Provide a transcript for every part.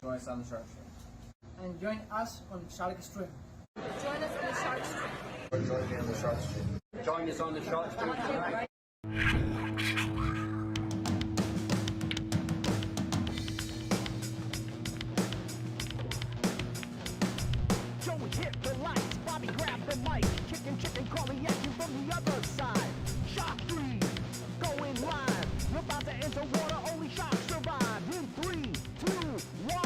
Join us on the Shark Stream. And join us on Shark Stream. Join us on the Shark Stream. Join me on the Shark Stream. Join us on the Shark Stream tonight. Joey hit the lights, Bobby grabbed the mic. Chicken calling at you from the other side. Shark Stream, going live. We're about to enter water, only sharks survive. In 3, 2, 1.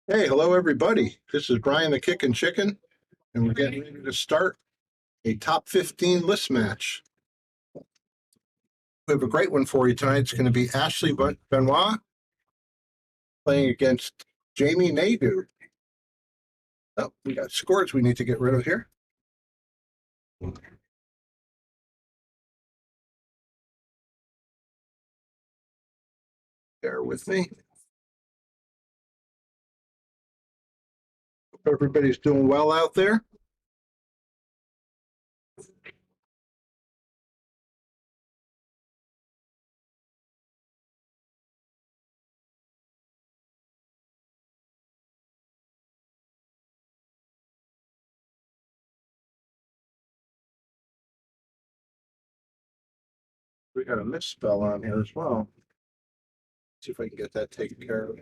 Hey, hello everybody. This is Brian the Kickin' Chicken, and we're getting ready to start a top 15 list match. We have a great one for you tonight. It's going to be Ashley Benoit playing against Jamy Nadeau. Oh, we got scores we need to get rid of here. Bear with me. Hope everybody's doing well out there. We got a misspell on here as well. See if I can get that taken care of.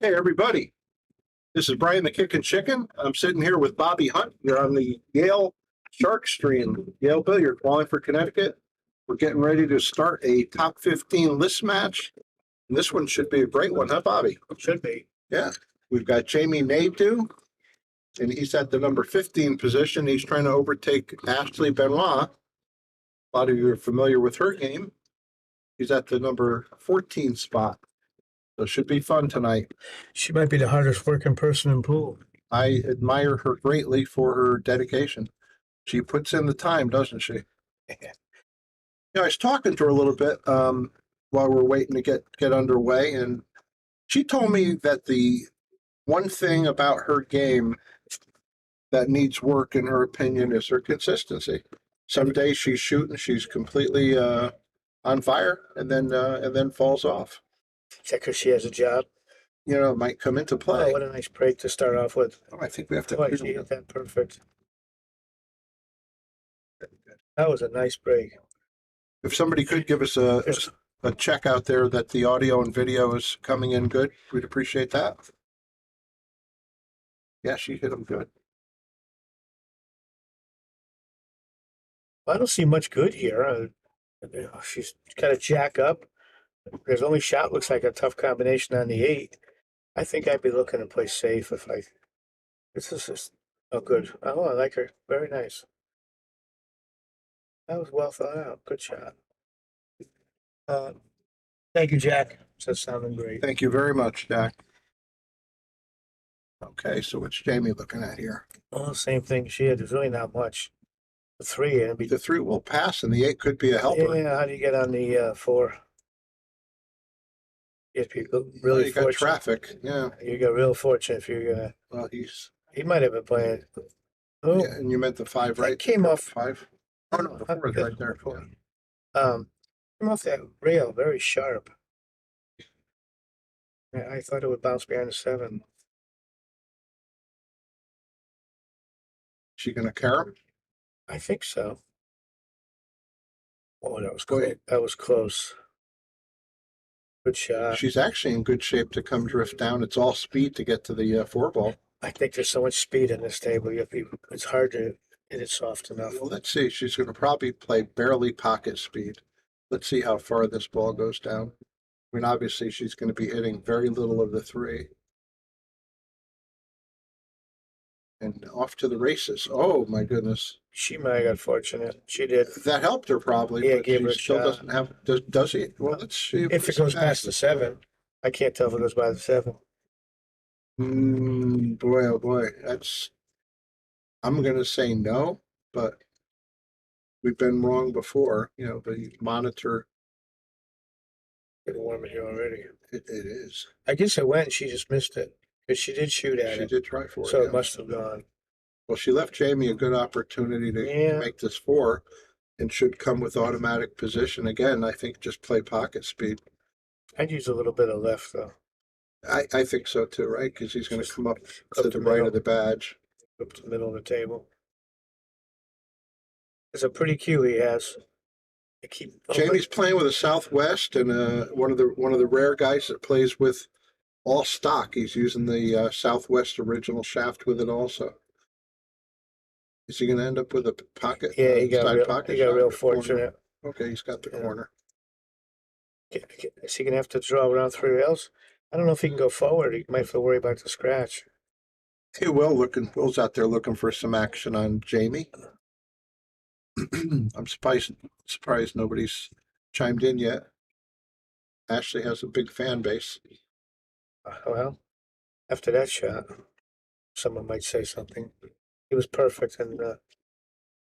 Hey, everybody. This is Brian the Kickin' Chicken. I'm sitting here with Bobby Hunt. You're on the Yale Shark Stream, Yale Billiard, Wallingford, Connecticut. We're getting ready to start a top 15 list match. And this one should be a great one, huh, Bobby? Should be. Yeah. We've got Jamy Nadeau, and he's at the number 15 position. He's trying to overtake Ashley Benoit. A lot of you are familiar with her game. She's at the number 14 spot. So it should be fun tonight. She might be the hardest working person in pool. I admire her greatly for her dedication. She puts in the time, doesn't she? I was talking to her a little bit while we're waiting to get underway, and she told me that the one thing about her game that needs work, in her opinion, is her consistency. Some days she's shooting, she's completely on fire, and then falls off. Is that because she has a job? It might come into Oh, play. what a nice break to start off with. Oh, I think we have to. Boy, she hit that perfect. That was a nice break. If somebody could give us a check out there that the audio and video is coming in good, we'd appreciate that. Yeah, she hit them good. I don't see much good here. She's got a jack up. There's only shot looks like a tough combination on the 8. I think I'd be looking to play safe if I. This is just good. Oh, I like her. Very nice. That was well thought out. Good shot. Thank you, Jack. That's sounding great. Thank you very much, Jack. Okay, so what's Jamie looking at here? Oh, same thing she had. There's really not much. The 3, it'd be The 3 will pass, and the 8 could be a helper. Yeah, how do you get on the 4? If you go really You got fortunate, traffic. Yeah. you got real fortunate if you're gonna. Well, He might have been playing. Oh, yeah, and you meant the 5, that right? came off. 5. Oh no, the 4 is right there. Came off that rail very sharp. Yeah, I thought it would bounce behind the 7. She gonna carry him? I think so. Oh, that was Go close. ahead. That was close. Good shot. She's actually in good shape to come drift down. It's all speed to get to the 4 ball. I think there's so much speed in this table. It's hard to hit it soft enough. Well, let's see. She's going to probably play barely pocket speed. Let's see how far this ball goes down. I mean, obviously, she's going to be hitting very little of the 3. And off to the races. Oh, my goodness. She might have got fortunate. She did. That helped her probably, Yeah, but gave she her a still shot. doesn't have, does he? Well, let's see. If it goes past the 7, I can't tell if it goes by the 7. Boy, oh boy. I'm going to say no, but we've been wrong before. The monitor, Getting warm in here already. it is. I guess it went. She just missed it because she did shoot at She it, did try for it. so yeah. it must have gone. Well, she left Jamie a good opportunity to Yeah. make this 4 and should come with automatic position. Again, I think just play pocket speed. I'd use a little bit of left though, I think so too, right? Because he's going to Just come up up to the the right middle. of the badge. up to the middle of the table. It's a pretty cue he has. I keep. Jamie's playing with a Southwest and one of the rare guys that plays with all stock. He's using the Southwest original shaft with it also. Is he going to end up with a pocket? Yeah, he got side real. pocket He got shot real or corner? fortunate. Okay, he's got the Yeah. corner. Is he gonna have to draw around 3 rails? I don't know if he can go forward. He might have to worry about the scratch. Hey, Will's out there looking for some action on Jamie. I'm surprised nobody's chimed in yet. Ashley has a big fan base. Well, after that shot, someone might say something. He was perfect, and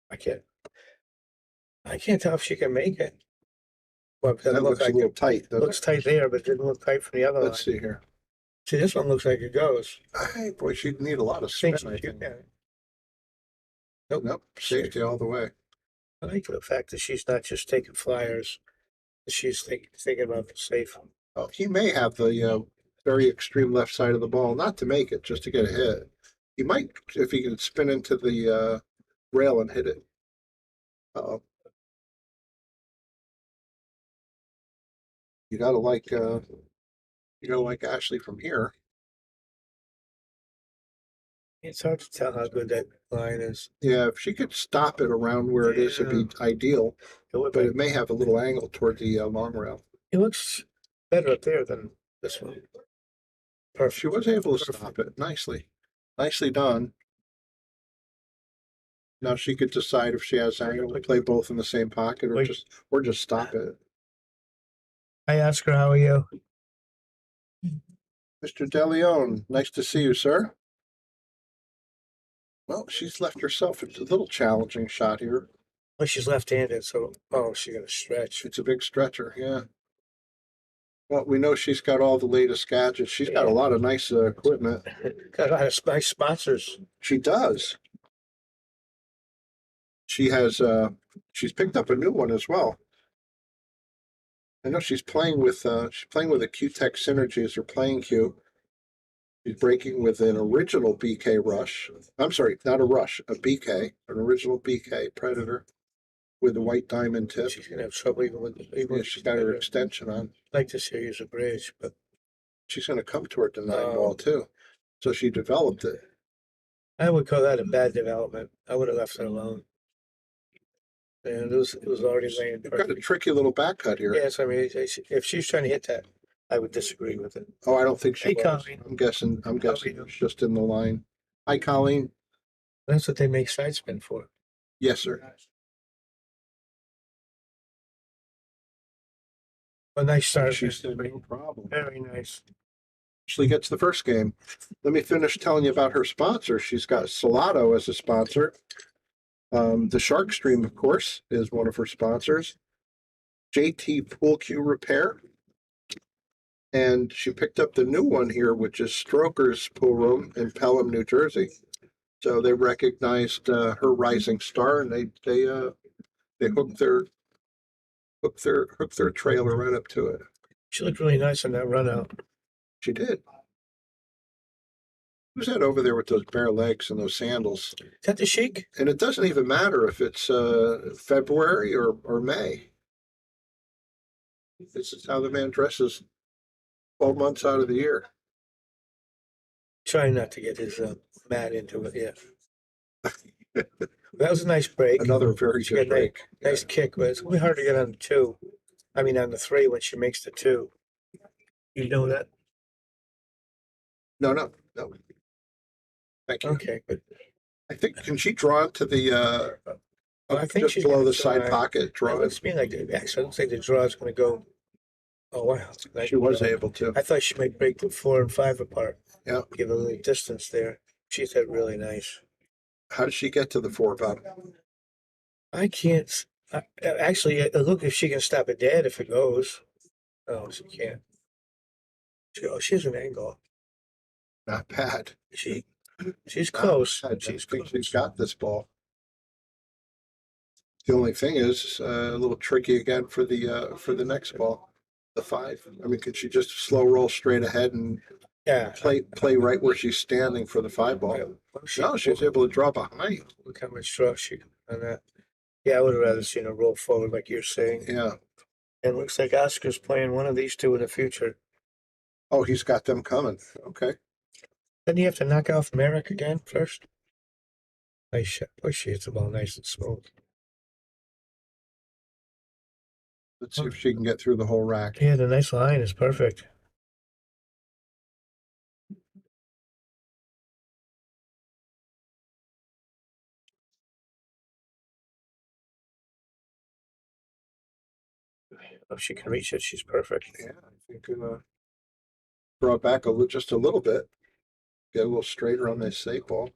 I can't tell if she can make it. Well, it That doesn't look looks a like little it. tight. doesn't Looks it? tight there, but it didn't look tight from the other line. Let's see here. See, this one looks like it goes. Hey, boy, she'd need a lot of spin, I think. Nope, safety all the way. I like the fact that she's not just taking flyers. She's thinking about the safe. Oh, he may have the very extreme left side of the ball, not to make it, just to get a hit. He might, if he can spin into the rail and hit it. Uh-oh. You gotta like Ashley from here. It's hard to tell how good that line is. Yeah, if she could stop it around where it is, it'd be ideal. It would But be. it may have a little angle toward the long rail. It looks better up there than this one. Perfect. She was able to stop it nicely. Nicely done. Now she could decide if she has angle to play both in the same pocket or Wait. just stop it. Hi, Oscar. How are you? Mr. DeLeon, nice to see you, sir. Well, she's left herself a little challenging shot here. Well, she's left-handed, so she's gonna stretch. It's a big stretcher, yeah. Well, we know she's got all the latest gadgets. She's got a lot of nice equipment. Got a lot of nice sponsors. She does. She has she's picked up a new one as well. I know she's playing with a Q-Tech Synergy as her playing cue. She's breaking with an original BK Rush. I'm sorry, not a Rush, a BK, an original BK Predator with a white diamond tip. She's gonna have trouble even with Yeah, she's got her extension on. I'd like to see her use a bridge, but She's going to come toward the 9-ball too. So she developed it. I would call that a bad development. I would have left it alone. And it was already laying You've got a perfect. tricky little back cut here. Yes, I mean, if she's trying to hit that, I would disagree with it. Oh, I don't think she Hey, was. Colleen. I'm guessing you? it's just in the line. Hi, Colleen. That's what they make side spin for. Yes, sir. A nice start. She said no problem. Very nice. Actually gets the first game. Let me finish telling you about her sponsor. She's got Salado as a sponsor. The Shark Stream, of course, is one of her sponsors. JT Pool Cue Repair. And she picked up the new one here, which is Stroker's Pool Room in Pelham, New Jersey. So they recognized her rising star, and they hooked their trailer right up to it. She looked really nice on that run out. She did. Who's that over there with those bare legs and those sandals? Is that the Sheik? And it doesn't even matter if it's February or May. This is how the man dresses 12 months out of the year. Trying not to get his mat into it, yeah. That was a nice break. Another very She got good a break. nice kick, but it's really hard to get on the 2. I mean, on the 3 when she makes the 2. You know that? No. Thank you. Okay, but I think, can she draw to the, I think just she's below gonna the side try. pocket, draw it? It's being like actually, I don't think the draw is going to go. Oh wow! She was able to. I thought she might break the 4 and 5 apart. Yeah. Give a little distance there. She's had really nice. How did she get to the 4, Bob? I can't. Actually, look if she can stop it dead if it goes. Oh, she can't. She has an angle. Not bad. She's close. I think she's got this ball. The only thing is a little tricky again for the next ball, the 5. I mean, could she just slow roll straight ahead and Yeah. play right where she's standing for the 5 ball? No, she was able to draw behind. Look how much draw she on that. Yeah, I would have rather seen her roll forward like you're saying. Yeah. And it looks like Oscar's playing one of these 2 in the future. Oh, he's got them coming. Okay. Then you have to knock off Merrick again first. Nice shot. Boy, she hits the ball nice and smooth. Let's see if she can get through the whole rack. Yeah, the nice line is perfect. If she can reach it, she's perfect. Yeah, I think draw it back just a little bit. Get a little straighter on this 8 ball.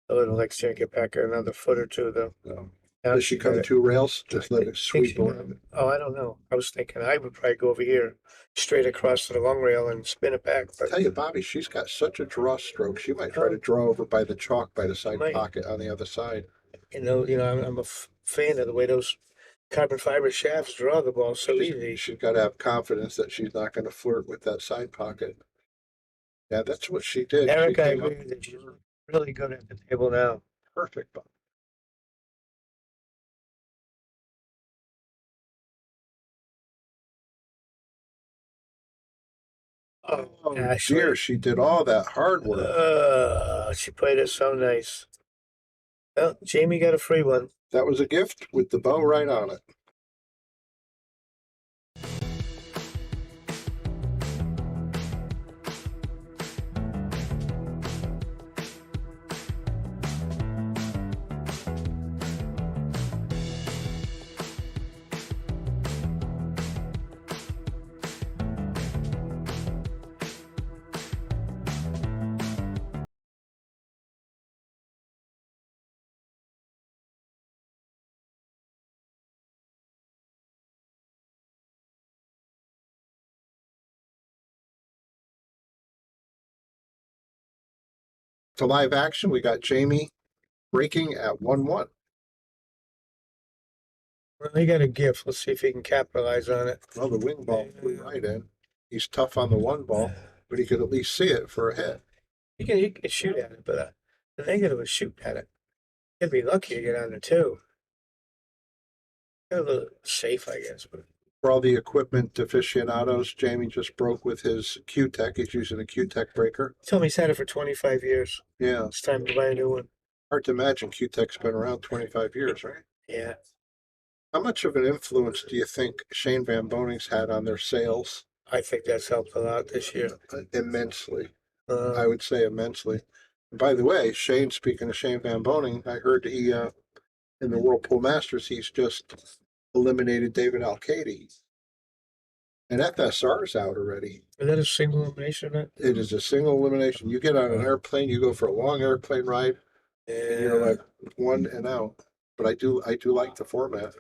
A little like to get back another foot or 2 though. No. Now Does she come 2 rails? Just let it I think sweep she- around. Oh, I don't know. I was thinking I would probably go over here, straight across to the long rail and spin it back. I But tell you, Bobby, she's got such a draw stroke. She might try to draw over by the chalk by the side Might. pocket on the other side. I'm a fan of the way those carbon fiber shafts draw the ball so easy. She's got to have confidence that she's not going to flirt with that side pocket. Yeah, that's what she did. Eric, She I came up agree that she's really good at the table now. perfect. Bob. Oh, Ashley. dear, she did all that hard work. She played it so nice. Well, Jamie got a free one. That was a gift with the bow right on it. to live action. We got Jamy breaking at 1-1. Well, he got a gift. Let's see if he can capitalize on it. Well, the wing ball flew right in. He's tough on the one ball, but he could at least see it for a hit. He can shoot at it, but the negative is shooting at it. He'd be lucky to get on the two. A little safe, I guess. But For all the equipment aficionados, Jamy just broke with his Q-Tech. He's using a Q-Tech breaker. tell me he's had it for 25 years. Yeah, It's time to buy a new one. hard to imagine Q-Tech's been around 25 years, right? Yeah. How much of an influence do you think Shane Van Boning's had on their sales? I think that's helped a lot this year. Immensely. I Uh, would say immensely. And by the way, Shane, speaking of Shane Van Boning, I heard he, in the Whirlpool Masters, he's just eliminated David Alcady. And FSR's out already. is that a single elimination event? It is a single elimination. You get on an airplane, you go for a long airplane ride, and you're like one and out. But I do like the format.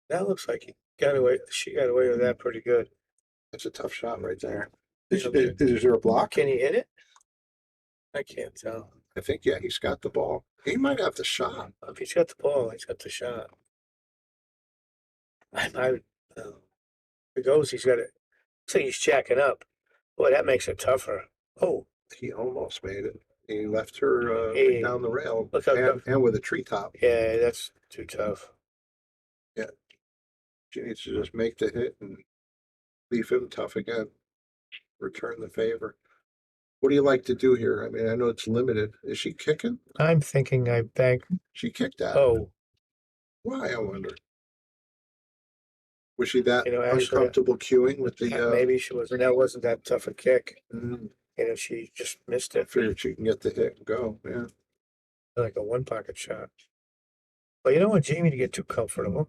That looks like he got away. She got away with that pretty good. That's a tough shot right there. Yeah, Is there a block? Can he hit it? I can't tell. I think, yeah, he's got the ball. He might have the shot. If he's got the ball, he's got the shot. If it goes, he's got it. Looks like he's jacking up. Boy, that makes it tougher. Oh, He almost made it. He left her Hey, down the rail look how tough. and with a treetop. Yeah, that's too tough. She needs to just make the hit and leave him tough again. Return the favor. What do you like to do here? I mean, I know it's limited. Is she kicking? I'm thinking I bank. She kicked that. Oh, Why, I wonder. Was she that You know, actually, uncomfortable queuing with the maybe she wasn't. That wasn't that tough a kick. mm, She just missed it. figured she can get the hit and go. Yeah. Like a one pocket shot. But you don't want Jamie to get too comfortable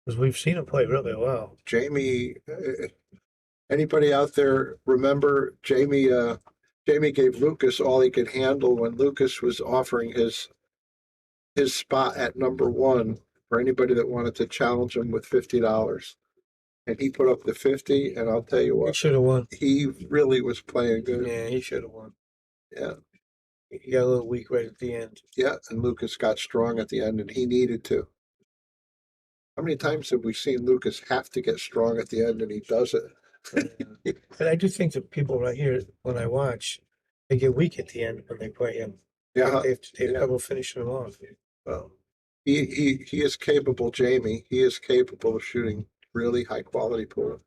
because we've seen him play really well. Jamy, anybody out there remember Jamy gave Lucas all he could handle when Lucas was offering his spot at number one for anybody that wanted to challenge him with $50. And he put up the 50, and I'll tell you He what, should have won. he really was playing good. Yeah, he should have won. Yeah. He got a little weak right at the end. Yeah, and Lucas got strong at the end, and he needed to. How many times have we seen Lucas have to get strong at the end, and he does it? But I do think that people right here, when I watch, they get weak at the end when they play him. Yeah, They have yeah. trouble finishing them off. well, he is capable, Jamy. He is capable of shooting really high quality pool.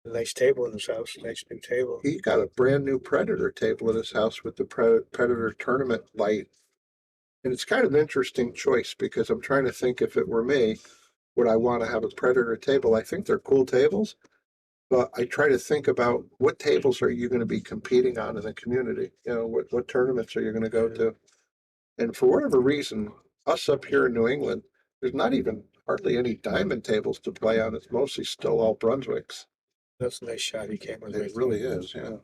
A nice table in his house, nice new table. He got a brand new Predator table in his house with the Predator tournament light. And it's kind of an interesting choice because I'm trying to think if it were me, would I want to have a Predator table? I think they're cool tables, but I try to think about what tables are you going to be competing on in the community? You know, what tournaments are you going to go to? And for whatever reason, us up here in New England, there's not even hardly any diamond tables to play on. It's mostly still all Brunswicks. That's a nice shot he came with. It really is, yeah.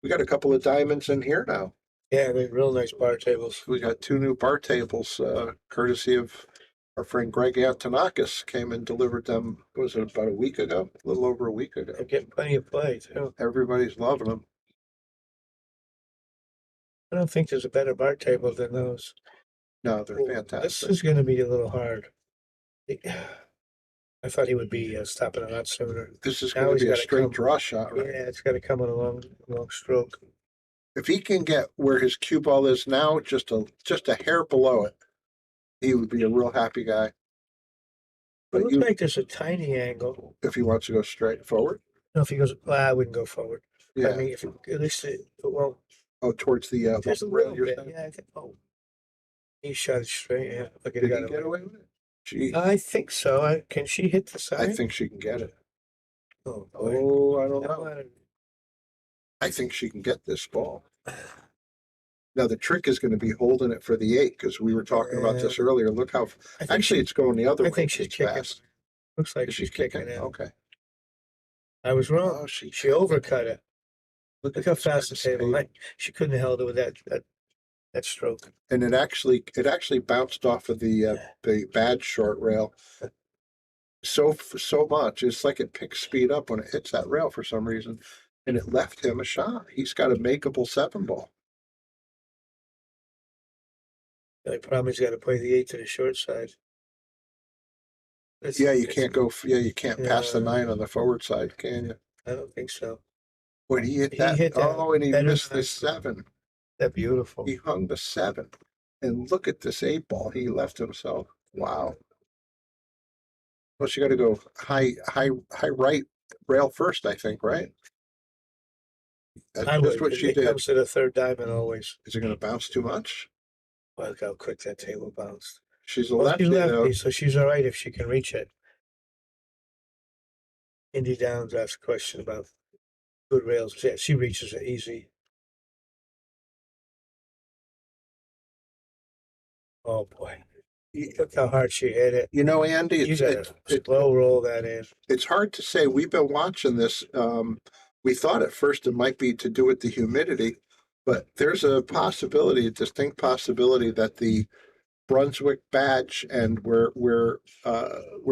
We got a couple of diamonds in here now. Yeah, they're real nice bar tables. We got two new bar tables, courtesy of our friend Greg Antonakis came and delivered them, was it about a week ago? A little over a week ago. They're getting plenty of play, too. Everybody's loving them. I don't think there's a better bar table than those. No, they're This fantastic. is going to be a little hard. I thought he would be stopping a lot sooner. This is Now going he's to be a gotta straight come. draw shot, right? Yeah, it's got to come on a long stroke. If he can get where his cue ball is now, just a hair below it, he would be a real happy guy. It But looks you, like there's a tiny angle. if he wants to go straight forward, No, if he goes, well, I wouldn't go forward. yeah. I mean, if it, at least it won't. Oh, towards the There's a rail, little you're bit. saying? Yeah, I think. Oh, he shot it straight. Yeah, look at Did it. he get away with it? Gee, I think so. Can she hit the side? I think she can get it. Oh boy. Oh, I don't Now know. I don't- I think she can get this ball. Now the trick is going to be holding it for the 8 because we were talking about this earlier. Look how I think actually it's going the other I way. think she's It's kicking. fast. Looks like Is she's she kicking it. Okay. I was wrong. Oh, she She overcut it. Look how this fast the guy's table. speed. Went. She couldn't have held it with that stroke. And it actually bounced off of the bad short rail. So much. It's like it picks speed up when it hits that rail for some reason. and it left him a shot. He's got a makeable 7 ball. The only problem is you gotta play the 8 to the short side. Yeah, you can't go. Yeah, you can't pass the Yeah. 9 on the forward side, can you? I don't think so. When he hit He that, hit that oh, and he better missed than I the 7. That beautiful. He hung the 7, and look at this 8 ball he left himself. Wow. Plus, you got to go high right rail first, I think, right? That's I just would. what she It did. comes to the third diamond always. Is it going to bounce too much? Well, look how quick that table bounced. She's a Well, lefty, she's lefty, though. so she's all right if she can reach it. Indy Downs asked a question about good rails. Yeah, she reaches it easy. Oh boy. Look how hard she hit it. You know, Andy, You gotta slow roll that in. it's hard to say. We've been watching this. We thought at first it might be to do with the humidity, but there's a possibility, a distinct possibility, that the Brunswick badge and where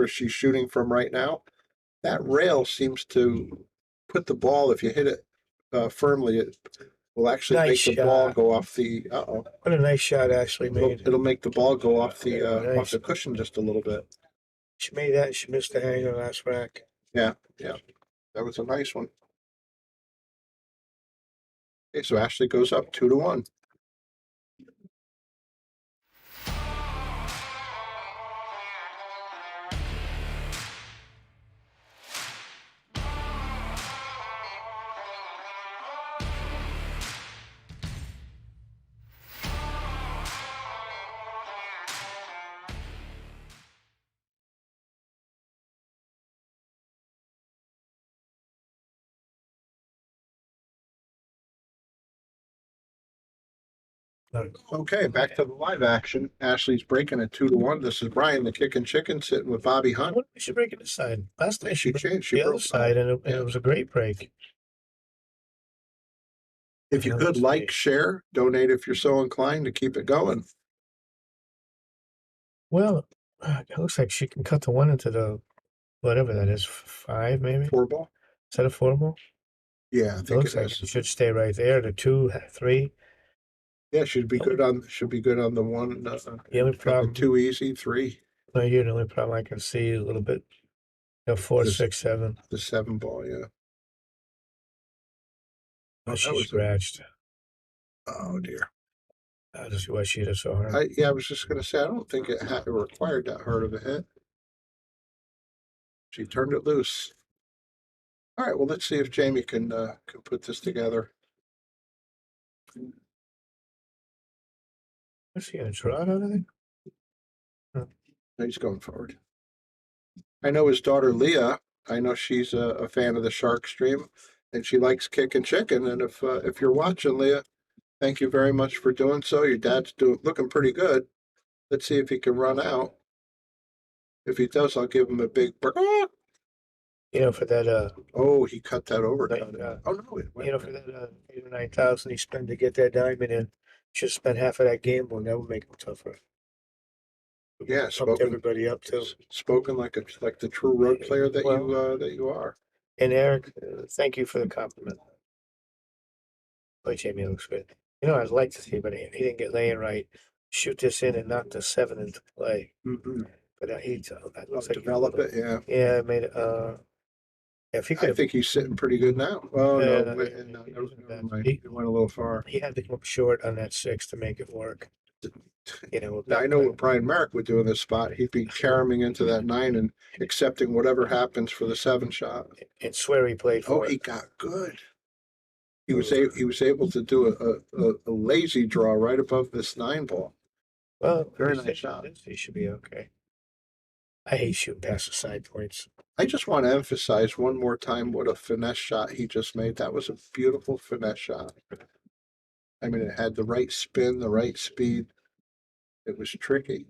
she's shooting from right now, that rail seems to put the ball, if you hit it firmly, it will actually Nice make the ball shot. go off the. What a nice shot Ashley made. It'll make the ball go off the Nice. off the cushion just a little bit. She made that and she missed the hanger last rack. Yeah, that was a nice one. Okay, so Ashley goes up 2-1. Okay, back to the live action. Ashley's breaking at 2-1. This is Brian, the Kickin' Chicken, sitting with Bobby Hunt. We should break it this side. Last time She broke changed. She the other broke side, and it was a great break. If you could like, share, donate if you're so inclined to keep it going. Well, it looks like she can cut the 1 into the whatever that is, 5 maybe. 4-ball. Is that a 4-ball? Yeah, I It think looks it like is. it should stay right there. The 2, 3. Yeah, should be good on the 1. The only problem, 2 easy, 3. right here, the only problem I can see a little bit, 4, 6, 7. The 7-ball. Yeah. Oh, that she was scratched. Oh dear. I just see why she hit it so hard. I was just gonna say, I don't think it required that hard of a hit. She turned it loose. All right, well, let's see if Jamie can put this together. Is she gonna draw it out of there? No, he's going forward. I know his daughter Leah. I know she's a fan of the Shark Stream, and she likes Kickin' Chicken. And if you're watching, Leah, thank you very much for doing so. Your dad's looking pretty good. Let's see if he can run out. If he does, I'll give him a big. For that Oh, he cut that over. oh no, it went. for that 8 or 9,000 he spent to get that diamond in, should spend half of that gambling. That would make him tougher. Yeah, Pumped everybody up too. Spoken like the true road player that you are. And Eric, thank you for the compliment. Boy, Jamie looks good. I'd like to see, but he didn't get laying right. Shoot this in and knock the 7 into play. Mm-hmm. But that looks like Develop it, yeah. Yeah, I made it. If he could, I think he's sitting pretty good now. Oh no, he never mind. He went a little far. he had to come up short on that 6 to make it work. Now, I know what Brian Merrick would do in this spot. He'd be caroming into that 9 and accepting whatever happens for the 7 shot. And swear he played for Oh, it. he got good. He was able to do a lazy draw right above this 9-ball. Well, Very nice shot. He should be okay. I hate shooting past the side points. I just want to emphasize one more time what a finesse shot he just made. That was a beautiful finesse shot. I mean, it had the right spin, the right speed. It was tricky.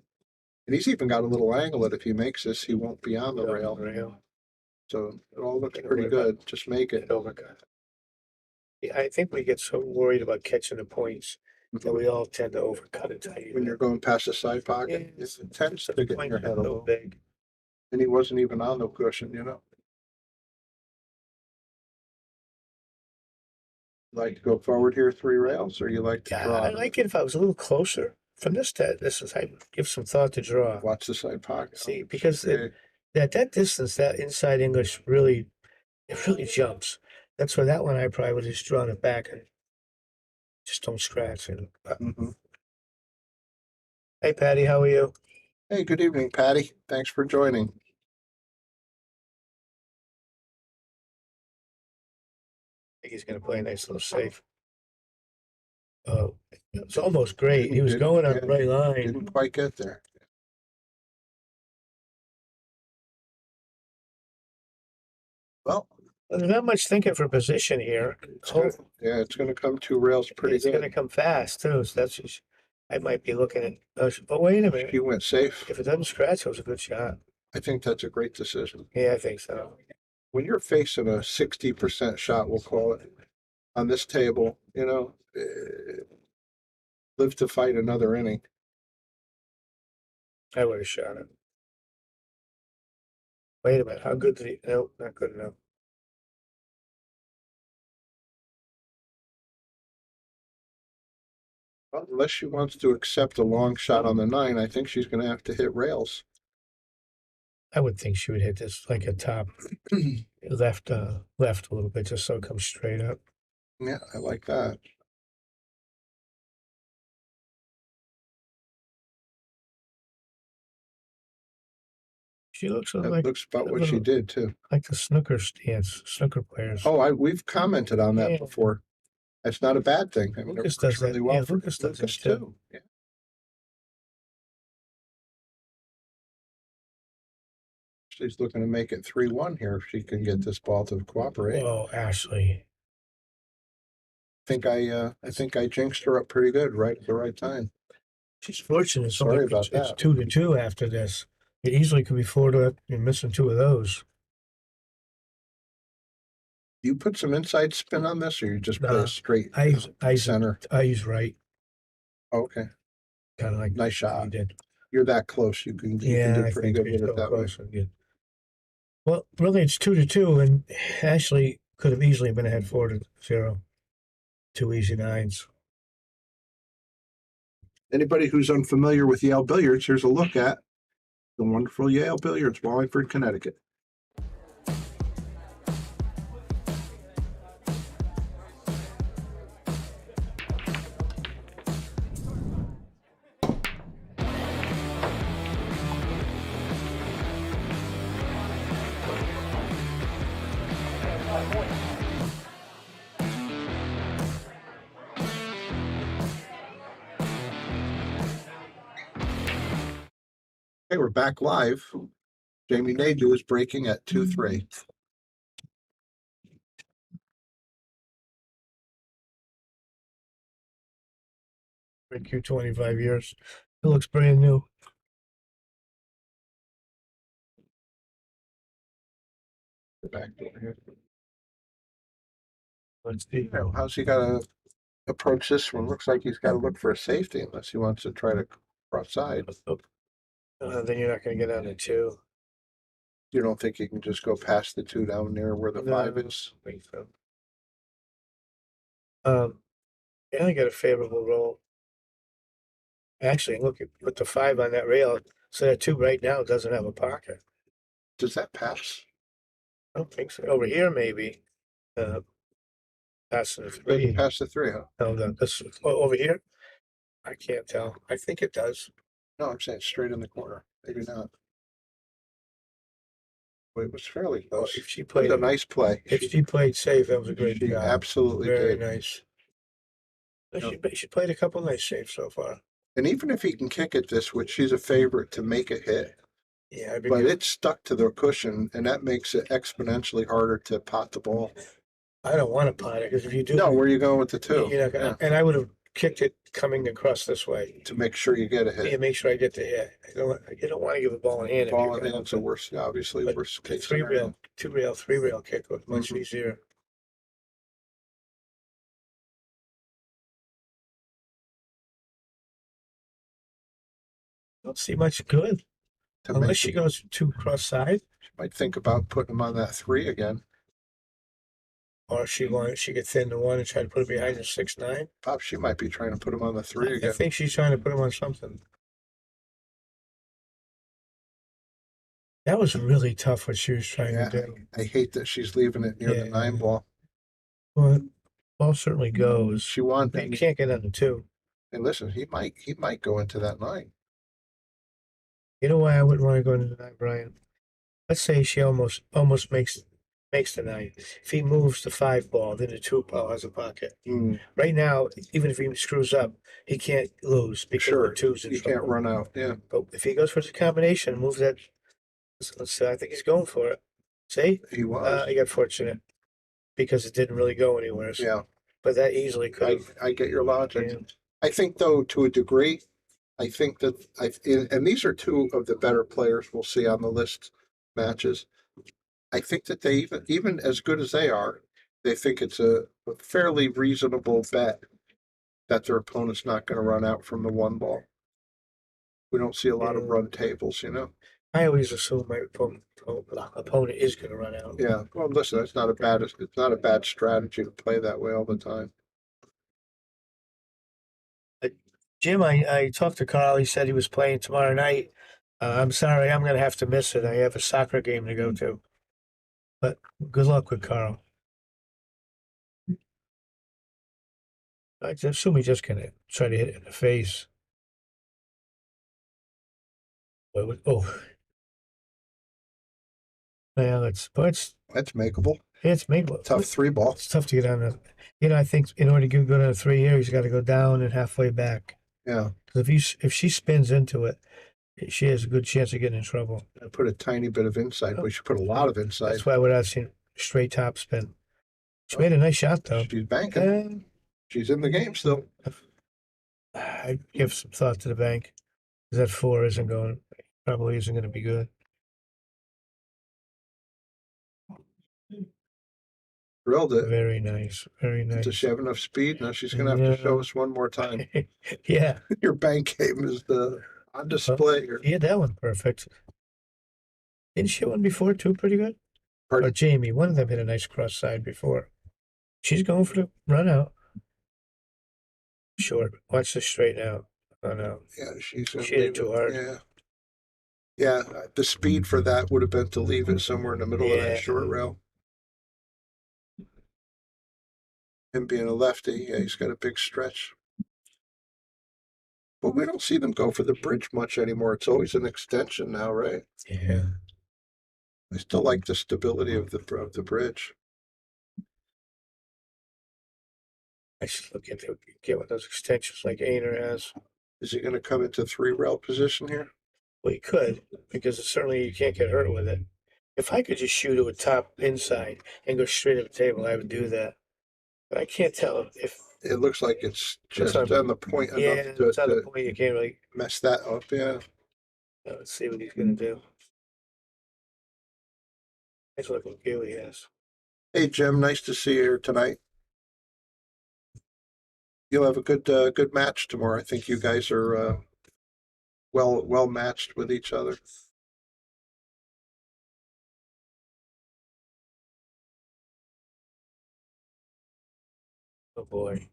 And he's even got a little angle that if he makes this, he won't be on the rail. So it all looks pretty good. Just make it. Yeah, I think we get so worried about catching the points that we all tend to overcut it. When you're going past the side pocket, Yeah, it tends to get in your head a little. big. And he wasn't even on the cushion, Like to go forward here 3 rails, or you like to Yeah, draw? I like it if I was a little closer from this to this. Is I give some thought to draw. Watch the side pocket. See, because Okay. that distance, that inside English really, it really jumps. That's why that one I probably would have just drawn it back and just don't scratch it. Mhm. Hey, Patty, how are you? Hey, good evening, Patty. Thanks for joining. I think he's going to play a nice little safe. Oh, it's almost great. He was going on the right line. Didn't quite get there. Well, There's not much thinking for position here. yeah, it's going to come 2 rails pretty It's going to good. come fast too. So that's just, I might be looking at. Oh, wait a minute. She went safe. If it doesn't scratch, it was a good shot. I think that's a great decision. Yeah, I think so. When you're facing a 60% shot, we'll call it, on this table, live to fight another inning. I would have shot it. Wait a minute. How good did he? Nope, not good enough. Well, unless she wants to accept a long shot on the 9, I think she's going to have to hit rails. I would think she would hit this like a top left a little bit just so it comes straight up. Yeah, I like that. She looks That like looks about what she did too. like the snooker players. Oh, we've commented on that Yeah. before. That's not a bad thing. I mean, Lucas it works does that. really well Yeah, for Lucas does that Lucas too. too. Yeah. She's looking to make it 3-1 here if she can get this ball to cooperate. Oh, Ashley. I think I jinxed her up pretty good right at the right time. She's fortunate. It's Sorry only- about it's that. 2-2 after this. It easily could be 4-2. You're missing 2 of those. Do you put some inside spin on this, or you just play Nah, a straight I center? I use right, Okay, kind of like nice you shot. did. You're that close. You can Yeah, do I pretty think good we with it go that way. close and good. Well, really, it's 2-2, and Ashley could have easily been ahead 4-0. 2 easy 9s. Anybody who's unfamiliar with Yale Billiards, here's a look at the wonderful Yale Billiards, Wallingford, Connecticut. Okay, we're back live. Jamy Nadeau is breaking at 2-3. Been Q 25 years. It looks brand new. Back door here. Let's see. How's he got to approach this one? Looks like he's got to look for a safety unless he wants to try to cross side. Then you're not going to get on a 2. You don't think you can just go past the 2 down near where the 5 is? I think so. Yeah, I got a favorable roll. Actually, look, you put the 5 on that rail, so that 2 right now doesn't have a pocket. Does that pass? I don't think so. Over here, maybe. Passing the 3. Pass the 3, huh? No, this over here. I can't tell. I think it does. No, I'm saying straight in the corner. Maybe not. But it was fairly close. If she It was played a nice play. if she played safe, that was a great She job. absolutely Very did. nice. No. She played a couple nice saves so far. And even if he can kick it this, which she's a favorite to make a hit, Yeah, I'd be but good. it's stuck to the cushion, and that makes it exponentially harder to pot the ball. I don't want to pot it because if you do, No, where are you going with the 2? you're not gonna, and I would have kicked it coming across this way. To make sure you get a Yeah, hit. make sure I get the hit. You don't want to give a ball in hand. if Ball you're in gonna- hand's the worst, obviously, but worst the case 3 scenario. rail, 2 rail, 3 rail kick was much Mhm. easier. Don't see much good To unless make she it. goes 2 cross side. Might think about putting him on that 3 again. Or she could thin the one and try to put it behind the 6-9. Pop, she might be trying to put him on the three I again. think she's trying to put him on something. That was really tough what she was trying Yeah, to do. I hate that she's leaving it near the Yeah. 9 ball. Well, ball certainly goes. She won. You can't get on the 2. And listen, he might go into that 9. You know why I wouldn't want to go into the 9, Brian? Let's say she almost makes the 9. If he moves the 5 ball, then the 2 ball has a pocket. Right now, even if he screws up, he can't lose because Sure, the 2's in he trouble. can't run out. Yeah, But if he goes for the combination, move that. Let's say I think he's going for it. See, he was. he got fortunate because it didn't really go anywhere. Yeah, But that easily could have. I get your logic. Yeah. I think, though, to a degree, I think that and these are two of the better players we'll see on the list matches. I think that they even as good as they are, they think it's a fairly reasonable bet that their opponent's not going to run out from the 1 ball. We don't see a lot of run tables, you know. I always assume my opponent is going to run out. Yeah. Well, listen, it's not a bad strategy to play that way all the time. Jim, I talked to Carl. He said he was playing tomorrow night. I'm sorry, I'm going to have to miss it. I have a soccer game to go to. But good luck with Carl. I assume he's just going to try to hit it in the face. Oh. Yeah, it's That's makeable. makeable. Tough 3 ball. It's tough to get on the. I think in order to go down a 3 here, he's got to go down and halfway back. Yeah. Because if she spins into it, she has a good chance of getting in trouble. I put a tiny bit of inside, but she put a lot of inside. That's why I would have seen straight top spin. She made a nice shot though. She's banking. She's in the game still. I give some thought to the bank. Because that 4 probably isn't going to be good. Drilled it. Very nice. Very nice. Does she have enough speed? Now she's going to have to show us one more time. Yeah. Your bank game is on display here. Yeah, that one perfect. Didn't she hit one before too? Pretty good. Pardon? Or Jamie, one of them hit a nice cross side before. She's going for the run out. Short. Watch this straight out. Oh no. Yeah, She hit it too hard. Yeah. Yeah, the speed for that would have been to leave it somewhere in the middle of Yeah. that short rail. Him being a lefty, yeah, he's got a big stretch. But we don't see them go for the bridge much anymore. It's always an extension now, right? Yeah. I still like the stability of the bridge. I should look into get one of those extensions like Ainer has. Is he going to come into 3 rail position here? Well, he could, because certainly you can't get hurt with it. If I could just shoot it with top inside and go straight up the table, I would do that. But I can't tell if. It looks like it's just on- on the point Yeah, enough it's on the to point you can't really. mess that up. Yeah. Let's see what he's going to do. Nice looking cue he has. Hey, Jim, nice to see you here tonight. You'll have a good match tomorrow. I think you guys are well matched with each other. Oh boy.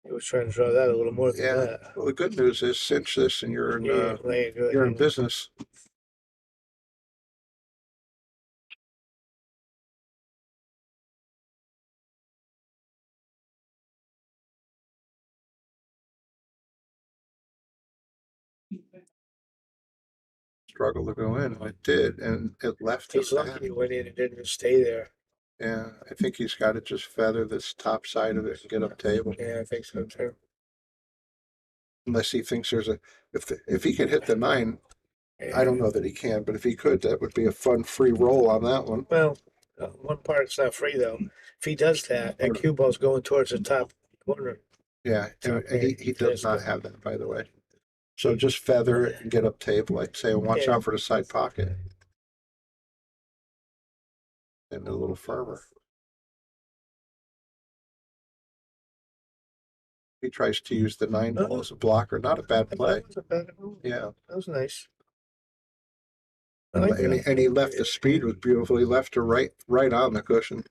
He was trying to draw that a little more than Yeah. that. Well, the good news is cinch this, and you're in Laying good. you're in business. Struggle to go in. It did, and it left He's him lucky back. he went in and didn't stay there. Yeah, I think he's got to just feather this top side of it and get up table. Yeah, I think so too. Unless he thinks there's if he can hit the 9, I don't know that he can, but if he could, that would be a fun free roll on that one. Well, one part it's not free though. If he does that cue ball's going towards the top corner. Yeah, and he does not have that, by the way. So just feather it and get up table, I'd say, and watch Yeah. out for the side pocket. And a little firmer. He tries to use the 9 ball as a blocker. Not a bad play. That was a bad move. Yeah. That was nice. I like And that. he left the speed was beautiful. He left her right on the cushion.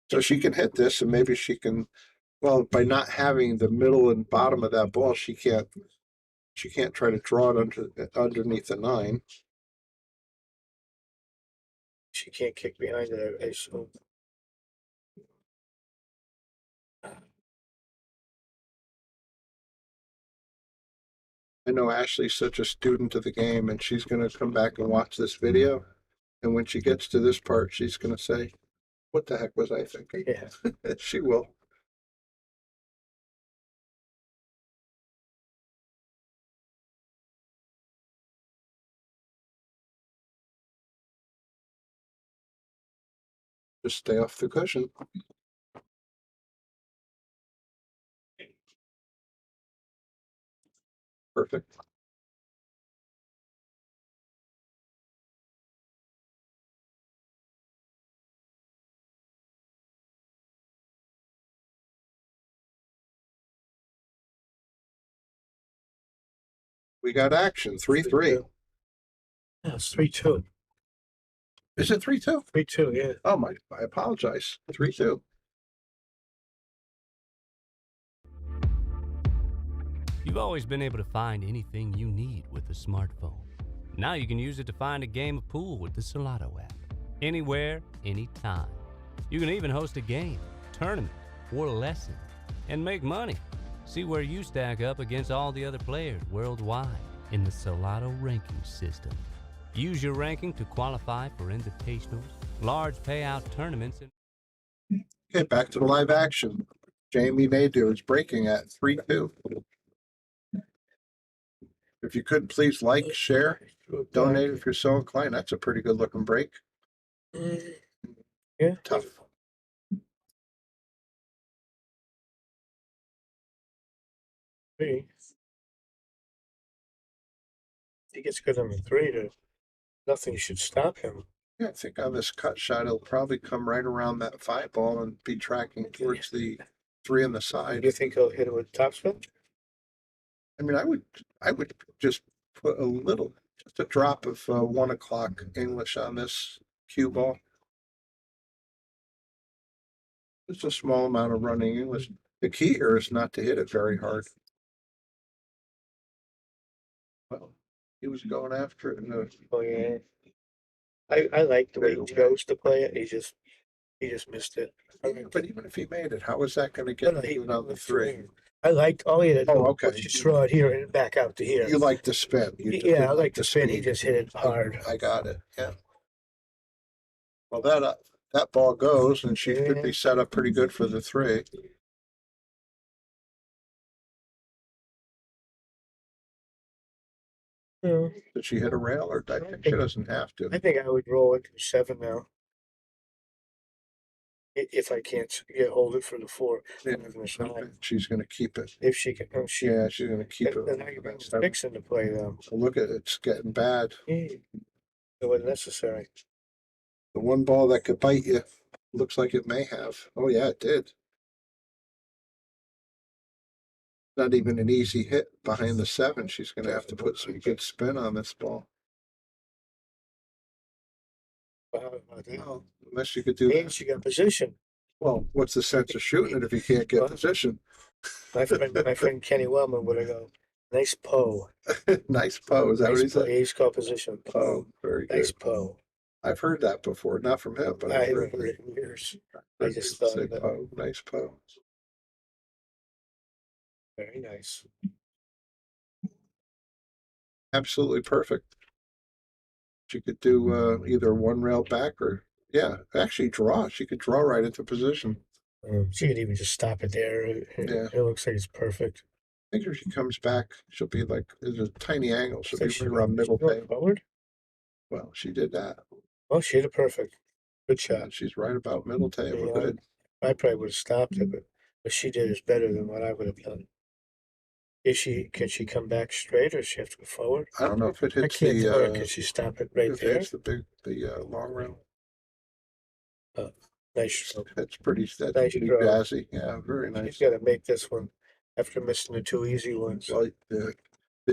So she can hit this and maybe she can, well, by not having the middle and bottom of that ball, she can't try to draw it underneath the 9. She can't kick behind it, I assume. I know Ashley's such a student of the game, and she's going to come back and watch this video. And when she gets to this part, she's going to say, "What the heck was I thinking?" Yeah. She will. Just stay off the cushion. Perfect. We got action. 3-3. Yeah, it's 3-2. Is it 3-2? 3-2, yeah. Oh I apologize. 3-2. You've always been able to find anything you need with a smartphone. Now you can use it to find a game of pool with the Solato app. Anywhere, anytime. You can even host a game, tournament, or lesson, and make money. See where you stack up against all the other players worldwide in the Solato ranking system. Use your ranking to qualify for invitationals, large payout tournaments, and Okay, back to the live action. Jamy Nadeau is breaking at 3-2. If you could, please like, share, donate if you're so inclined. That's a pretty good looking break. Yeah. Tough. Three. He gets good on the 3, nothing should stop him. Yeah, I think on this cut shot, he'll probably come right around that 5 ball and be tracking towards the 3 on the side. Do you think he'll hit it with topspin? I mean, I would just put just a drop of 1 o'clock English on this cue ball. Just a small amount of running English. The key here is not to hit it very hard. Well, he was going after it. Oh yeah. I like the way he chose to play it. He just missed it. But even if he made it, how is that going to No, get no, he even on the 3? I liked all he had to do Oh, okay. was just throw it here and back out to here. You like the spin. You just Yeah, I didn't like the spin. He speed. just hit it hard. I got it. Yeah. Well, that ball goes, and she should be set up pretty good for the 3. Yeah. Did she hit a rail, or I think she doesn't have to? I think I would roll it to 7 now. If I can't hold it for the 4. Yeah, I'm gonna try. she's going to keep it. If she can, Yeah, she's going to keep Then now you bring the 6 into play though. So look at it, it's getting bad. It wasn't necessary. The one ball that could bite you looks like it may have. Oh yeah, it did. Not even an easy hit behind the 7. She's going to have to put some good spin on this ball. Well, unless you could do And that. she got position. Well, what's the sense of shooting it if you can't get position? My friend Kenny Wellman would have go, nice Poe. Nice pose. Is that what he Nice Poe. said? He's called position. Oh, very good. Nice Poe. I've heard that before, not from him, but I I've haven't heard heard it in years. I I just thought say of that. Poe. Nice pose. Very nice. Absolutely perfect. She could do either 1 rail back or, yeah, actually draw. She could draw right into position. She could even just stop it there. Yeah. It looks like it's perfect. I think if she comes back, she'll be like, there's a tiny angle. She'll Looks be like right around middle going table. forward. Well, she did that. Well, she hit it perfect. Good shot. And she's right about middle table. Yeah. Good. I probably would have stopped it, but what she did is better than what I would have done. Can she come back straight, or does she have to go forward? I don't know if it I hits can't tell her. the Can she stop it right if it there? hits the long rail. Nice stroke. That's pretty Nice pretty draw. jazzy. Yeah, very She's nice. got to make this one after missing the 2 easy ones. Well, the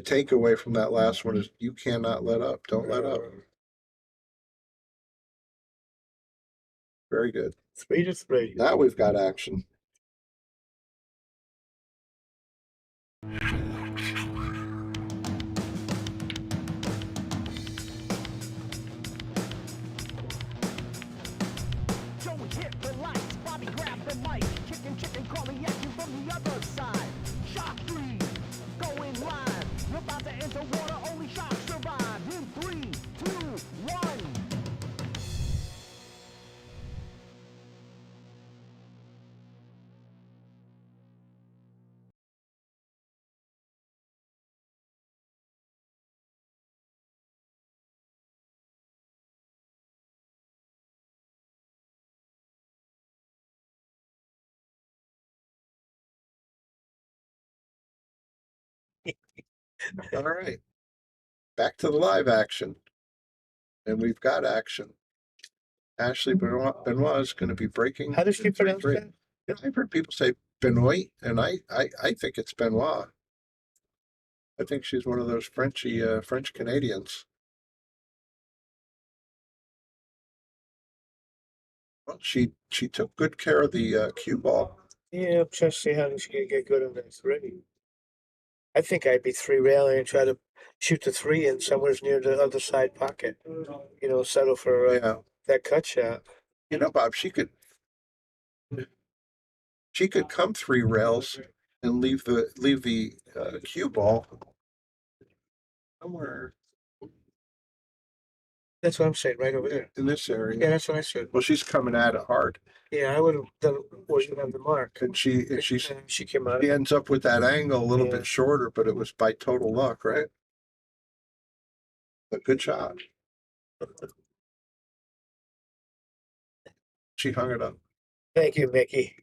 takeaway from that last one is you cannot let up. Don't let up. Very good. 3-3. Now we've got action. Joey hit the lights, Bobby grabbed the mic. Chicken calling at you from the other side. Shock 3, going live. We're about to enter water, only sharks survive. In 3, 2, 1. All right. Back to the live action. And we've got action. Ashley Benoit is going to be breaking. How does she pronounce that? Yeah, I've heard people say Benoit, and I think it's Benoit. I think she's one of those French Canadians. Well, she took good care of the cue ball. Yeah, I'm trying to see how she's gonna get good on that 3. I think I'd be 3 railing and try to shoot the 3 in somewhere near the other side pocket. You know, settle for Yeah, that cut shot. you know, Bob, she could come 3 rails and leave the cue ball somewhere That's what I'm saying, right over there. in this area. Yeah, that's what I said. Well, she's coming at it hard, Yeah, I would have done where you have the mark. and she Came out. she ends up with that angle a little Yeah. bit shorter, but it was by total luck, right? But good shot. She hung it up. Thank you, Mickey.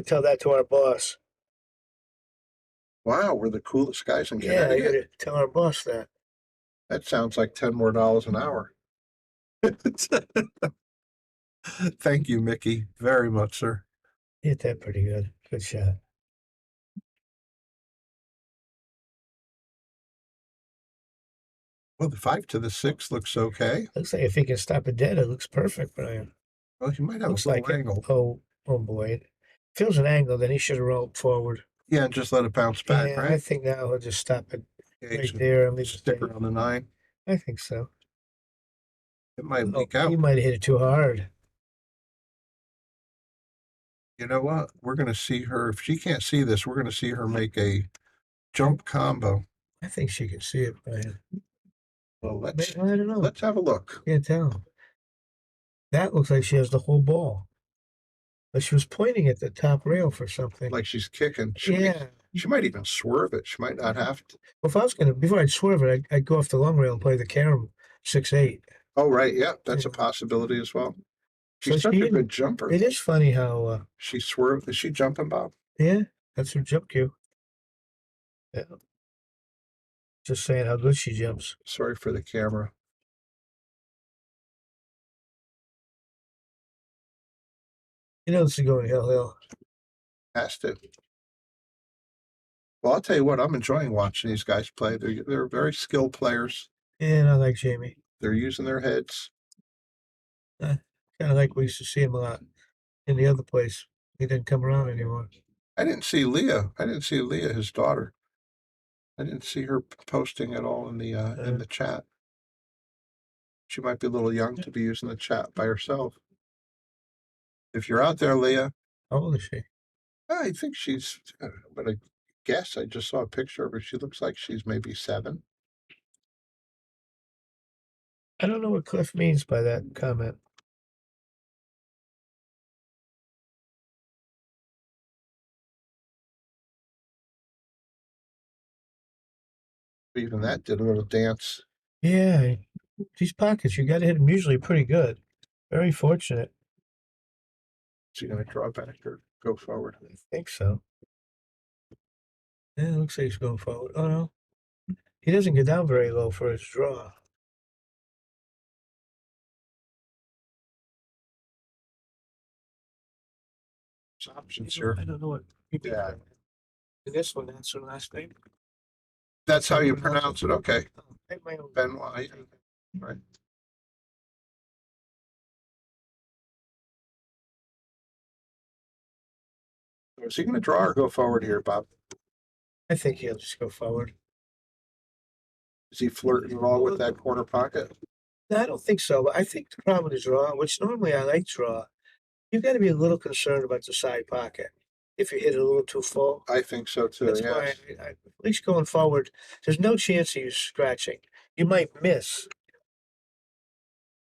Tell that to our boss. Wow, we're the coolest guys in Yeah, you Connecticut. gotta tell our boss that. That sounds like $10 more an hour. Thank you, Mickey, very much, sir. Hit that pretty good. Good shot. Well, the 5 to the 6 looks okay. Looks like if he can stop it dead, it looks perfect, Brian. Well, he might have Looks a little like it. angle. Oh boy. Feels an angle, then he should have rolled forward. Yeah, and just let it bounce back, Yeah, I right? think now he'll just stop it Yeah, right there and leave it stick there. around the 9. I think so. It might Oh, leak out. you might have hit it too hard. You know what? We're going to see her. If she can't see this, we're going to see her make a jump combo. I think she can see it, Brian. Well, I don't know. let's have a look. Can't tell. That looks like she has the whole ball. But she was pointing at the top rail for something. Like she's kicking. Yeah. She might even swerve it. She might not have to. Well, if I was gonna, before I'd swerve it, I'd go off the long rail and play the carom 6-8. Oh, right. Yeah, that's a Yeah. possibility as well. So She's such she a didn't- good jumper. It is funny how, She swerved. Is she jumping, Bob? yeah, that's her jump cue. Yeah. Just saying how good she jumps. Sorry for the camera. You know, this is going hill. Past it. Well, I'll tell you what. I'm enjoying watching these guys play. They're very skilled players. And I like Jamie. They're using their heads. Kind of like we used to see him a lot in the other place. He didn't come around anymore. I didn't see Leah. His daughter. I didn't see her posting at all in the chat. She might be a little young to be using the chat by herself. If you're out there, Leah, How old is she? I think she's. But I guess I just saw a picture of her. She looks like she's maybe 7. I don't know what Cliff means by that comment. Even that did a little dance. Yeah, these pockets, you got to hit them usually pretty good. Very fortunate. Is he going to draw back or go forward? I think so. Yeah, it looks like he's going forward. Oh no, he doesn't get down very low for his draw. There's options here. I don't know what. Yeah. In this one, that's her last name. That's how you pronounce it. Okay. I have my own. Benoit. Right. Is he going to draw or go forward here, Bob? I think he'll just go forward. Is he flirting at all with that corner pocket? No, I don't think so, but I think the problem with the draw, which normally I like draw, you've got to be a little concerned about the side pocket. If you hit it a little too full. I think so too, That's why, yes. at least going forward, there's no chance of you scratching. You might miss.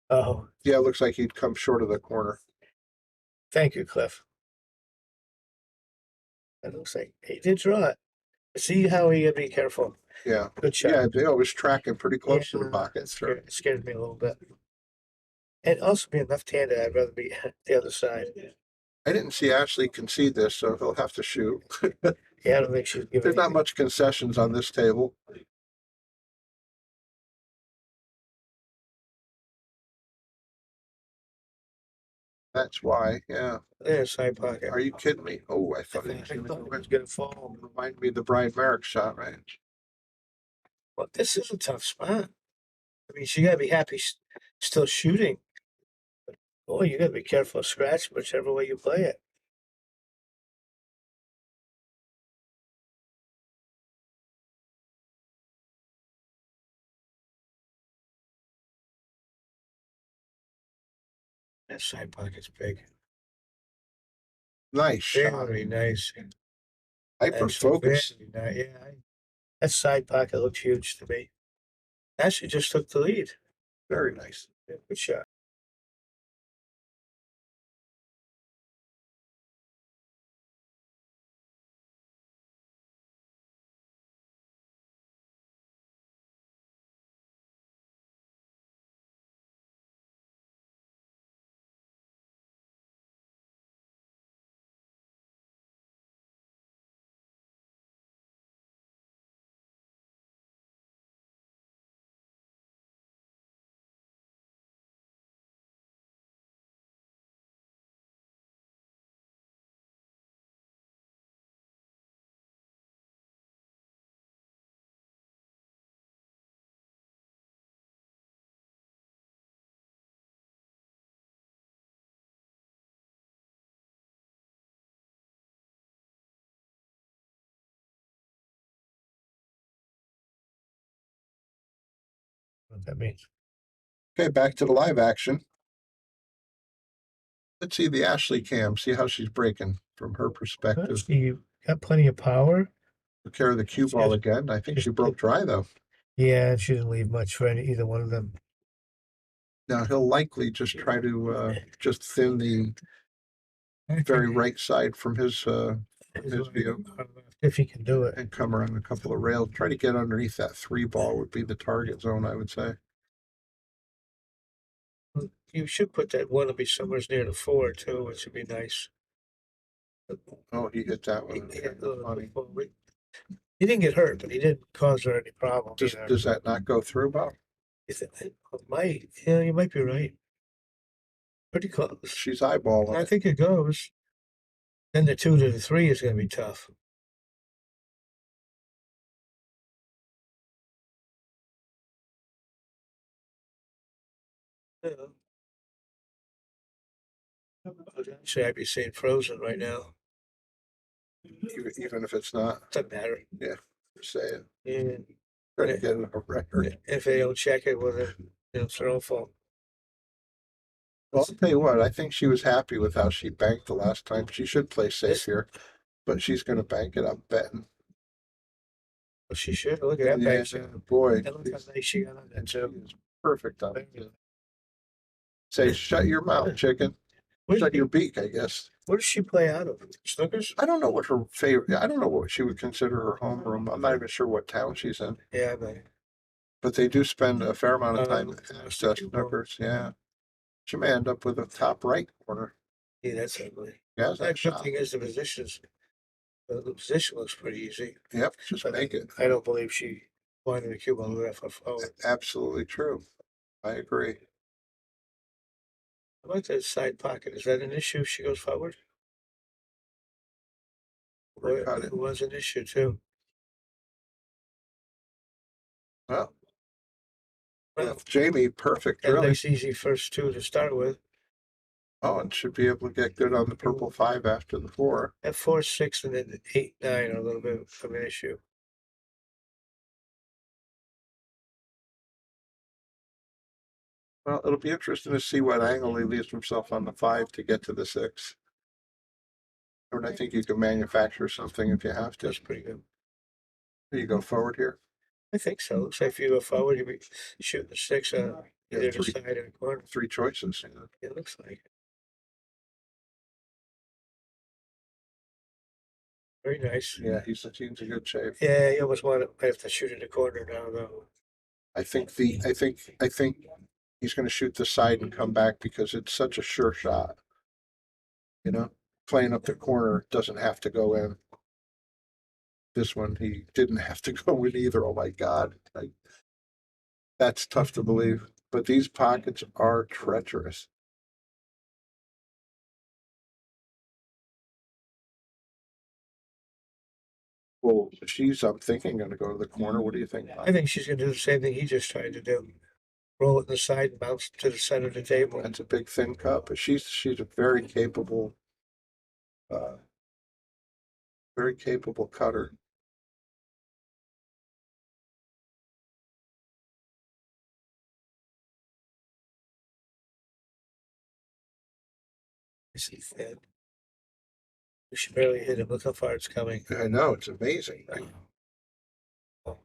Oh, Yeah, it looks like he'd come short of the corner. thank you, Cliff. It looks like he did draw it. See how he be careful. Yeah. Good shot. Yeah, they always tracking pretty close to the Yeah, pocket. it Sure. scared me a little bit. And also being left-handed, I'd rather be the other side. I didn't see Ashley concede this, so he'll have to shoot. Yeah, I don't think she's giving. There's not much concessions on this table. That's why, yeah. There's side pocket. Are you kidding me? Oh, I I thought think it it was was gonna fall. remind me of the Brian Merrick shot, right? Well, this is a tough spot. I mean, she gotta be happy still shooting. Boy, you gotta be careful of scratch whichever way you play it. That side pocket's big. Nice shot. Very nice. Hyper Actually, focus. very nice. Yeah, that side pocket looked huge to me. Ashley just took the lead. Very nice. Yeah, good shot. What that means. Okay, back to the live action. Let's see the Ashley cam, see how she's breaking from her perspective. She got plenty of power. Took care of the cue ball again. I think she broke dry though. Yeah, and she didn't leave much for either one of them. Now he'll likely just try to just thin the very right side from his view If he can do it. and come around a couple of rails. Try to get underneath that 3 ball would be the target zone, I would say. You should put that one to be somewhere near the 4 too, which would be nice. Oh, he hit that one. He hit the Funny. forward. He didn't get hurt, but he didn't cause her any problems. Does that not go through, Bob? It might. Yeah, you might be right. Pretty close. She's eyeballing I it. think it goes. Then the 2 to the 3 is going to be tough. Yeah. Actually, I'd be saying frozen right now. Even if it's not. Doesn't matter. Yeah, say it. Yeah. Try to get it a record. If they don't check it with a throw fault. Well, I'll tell you what, I think she was happy with how she banked the last time. She should play safe here, but she's going to bank it, I'm betting. Well, she should. Look at that Yeah, bank. boy, And look how nice she got on that and she too. is perfect on it. Say, shut your mouth, chicken. Shut your beak, I guess. Where does she play out of? Snookers? I don't know what her favorite, I don't know what she would consider her homeroom. I'm not even sure what town she's in, Yeah, but but they do spend a fair amount of time at Snookers. Snookers, yeah. She may end up with a top right corner. yeah, that's ugly. Yeah, The that good shot. thing is the position looks pretty easy. Yep, just But make it. I don't believe she wanted the cube on the left. Absolutely true. I agree. How about that side pocket? Is that an issue if she goes forward? Or Cut it it. was an issue too. Well, Well, with Jamy, perfect, that really. nice easy first 2 to start with. Oh, and should be able to get good on the purple 5 after the 4. At 4, 6, and then 8, 9 are a little bit of an issue. Well, it'll be interesting to see what angle he leaves himself on the 5 to get to the 6. And I think you can manufacture something if you have to. That's pretty good. Do you go forward here? I think so. Looks like if you go forward, you'll be shooting the 6 on either the three. side or the corner. 3 choices. It looks like it. Very nice. Yeah, he's in good shape. Yeah, you almost might have to shoot in the corner now, though. I think he's going to shoot the side and come back because it's such a sure shot. You know, playing up the corner doesn't have to go in. This one, he didn't have to go in either. Oh my God. That's tough to believe. But these pockets are treacherous. Well, I'm thinking, going to go to the corner. What do you think? I think she's going to do the same thing he just tried to do. Roll it in the side and bounce it to the center of the table. That's a big thin cup, but she's a very capable cutter. Is he thin? She barely hit him. Look how far it's coming. I know, it's amazing.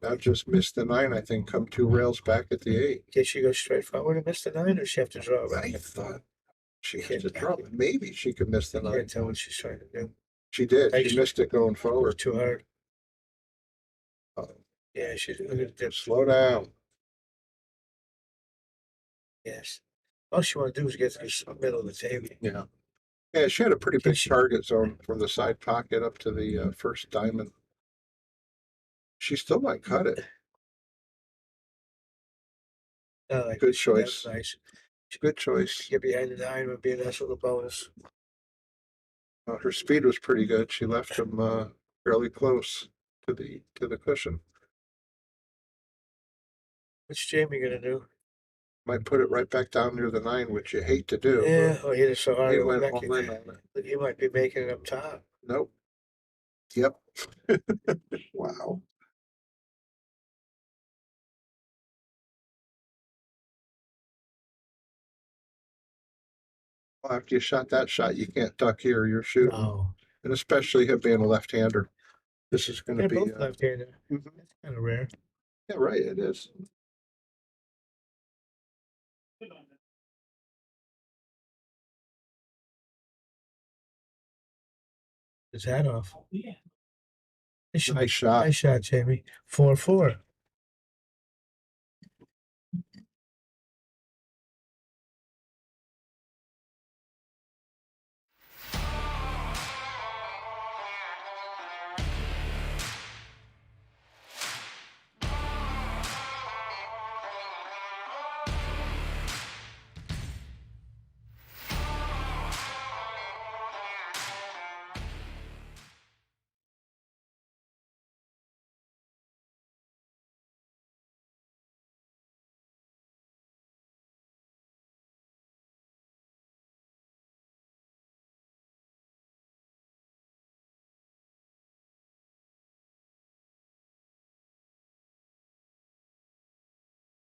Now just missed the 9, I think, come 2 rails back at the 8. Did she go straight forward and miss the 9, or she have to draw I right? thought she had to drop. Maybe she could miss the I 9. can't tell what she's trying to do. She did. Thanks. She missed it going It was forward. too hard. Uh, Yeah, she's look at the Slow down. Yes. All she want to do is get to the middle of the table. Yeah. Yeah, she had a pretty Can big she- target zone from the side pocket up to the first diamond. She still might cut it. Good choice. That's nice. Good choice. Get behind the 9 would be a nice little bonus. Her speed was pretty good. She left him fairly close to the cushion. What's Jamie gonna do? Might put it right back down near the 9, which you hate to do. Yeah, oh, he hit it so but hard. he it went went back all in in. on it. But he might be making it up top. Nope. Yep. Wow. Well, after you shot that shot, you can't duck here. You're shooting, Oh, and especially him being a left-hander. This is going to they're be both left-handed. mhm. That's kind of rare. Yeah, right. It is. His hat off. Nice shot. Nice shot, Jamie. 4-4.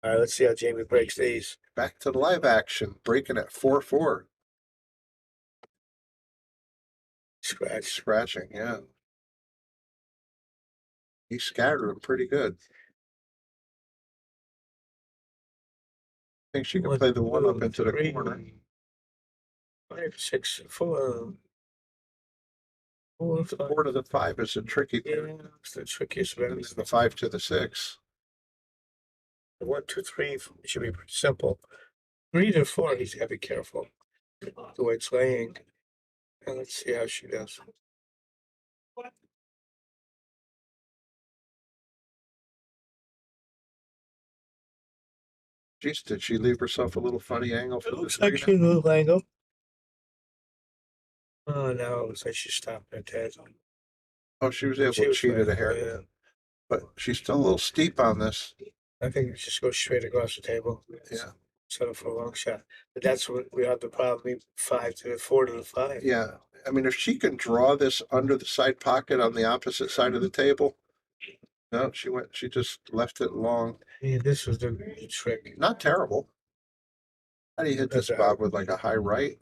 All right, let's see how Jamie breaks these. Back to the live action, breaking at 4-4. Scratch. Scratching, yeah. He scattered them pretty good. I think she can play the 1 up into the corner. 5, 6, 4. 4, The 5. 4 to the 5 is a tricky Yeah, pair. it's the trickiest And one. then the 5 to the 6. The 1, 2, 3 should be pretty simple. 3 to 4, he's got to be careful. The way it's laying. And let's see how she does. Jeez, did she leave herself a little funny angle for It the looks three like now? she's a little angle. Oh, no, it looks like she stopped her head. Oh, she was able to cheat it a hair. Yeah. But she's still a little steep on this. I think it just goes straight across the table. Yeah. settle for a long shot. But that's what we have the problem, 4 to the 5. Yeah, I mean, if she can draw this under the side pocket on the opposite side of the table. No, she just left it long. Yeah, this was the trick. Not terrible. How do you hit this, That's Bob, with like a high right?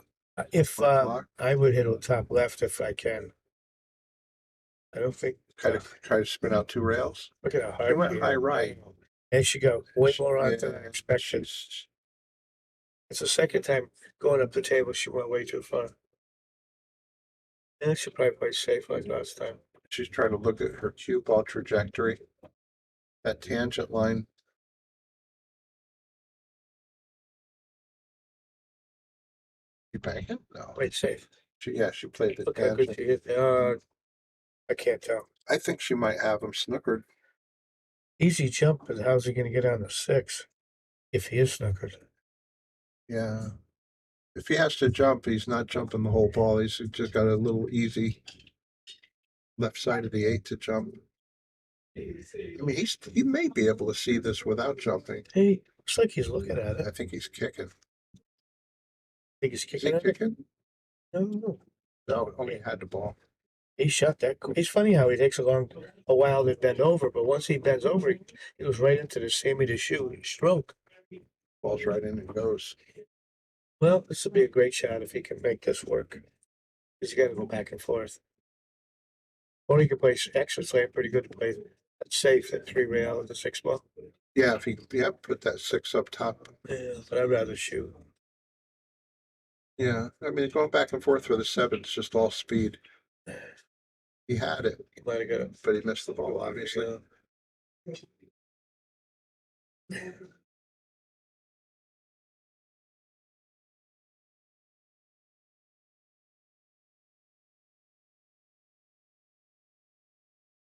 If One block? I would hit on top left if I can. I don't think. Kind of try to spin out 2 rails. Look at how hard She went high right. There she go. Way more on than I Yeah, expected. she's- It's the second time going up the table. She went way too far. And she probably played safe like last time. She's trying to look at her cue ball trajectory. That tangent line. You banking? No. Played safe. She played the Look how good tangent. she hit. I can't tell. I think she might have him snookered. Easy jump, but how's he going to get on the 6 if he is snookered? Yeah. If he has to jump, he's not jumping the whole ball. He's just got a little easy left side of the 8 to jump. I mean, he may be able to see this without jumping. Hey, looks like he's looking at it. I think he's kicking. Think he's Is he kicking it? kicking? No. No, only had the ball. He shot that. It's funny how he takes a while to bend over, but once he bends over, he goes right into the Sammy the shoe stroke. Ball's right in and goes. Well, this will be a great shot if he can make this work. Because you got to go back and forth. Or he could play extra slam pretty good to play safe at 3 rail with the 6 ball. Yeah, if he put that 6 up top. Yeah, but I'd rather shoot. Yeah, I mean, going back and forth with a 7 is just all speed. He had it, He might have got it. but he missed the ball, obviously.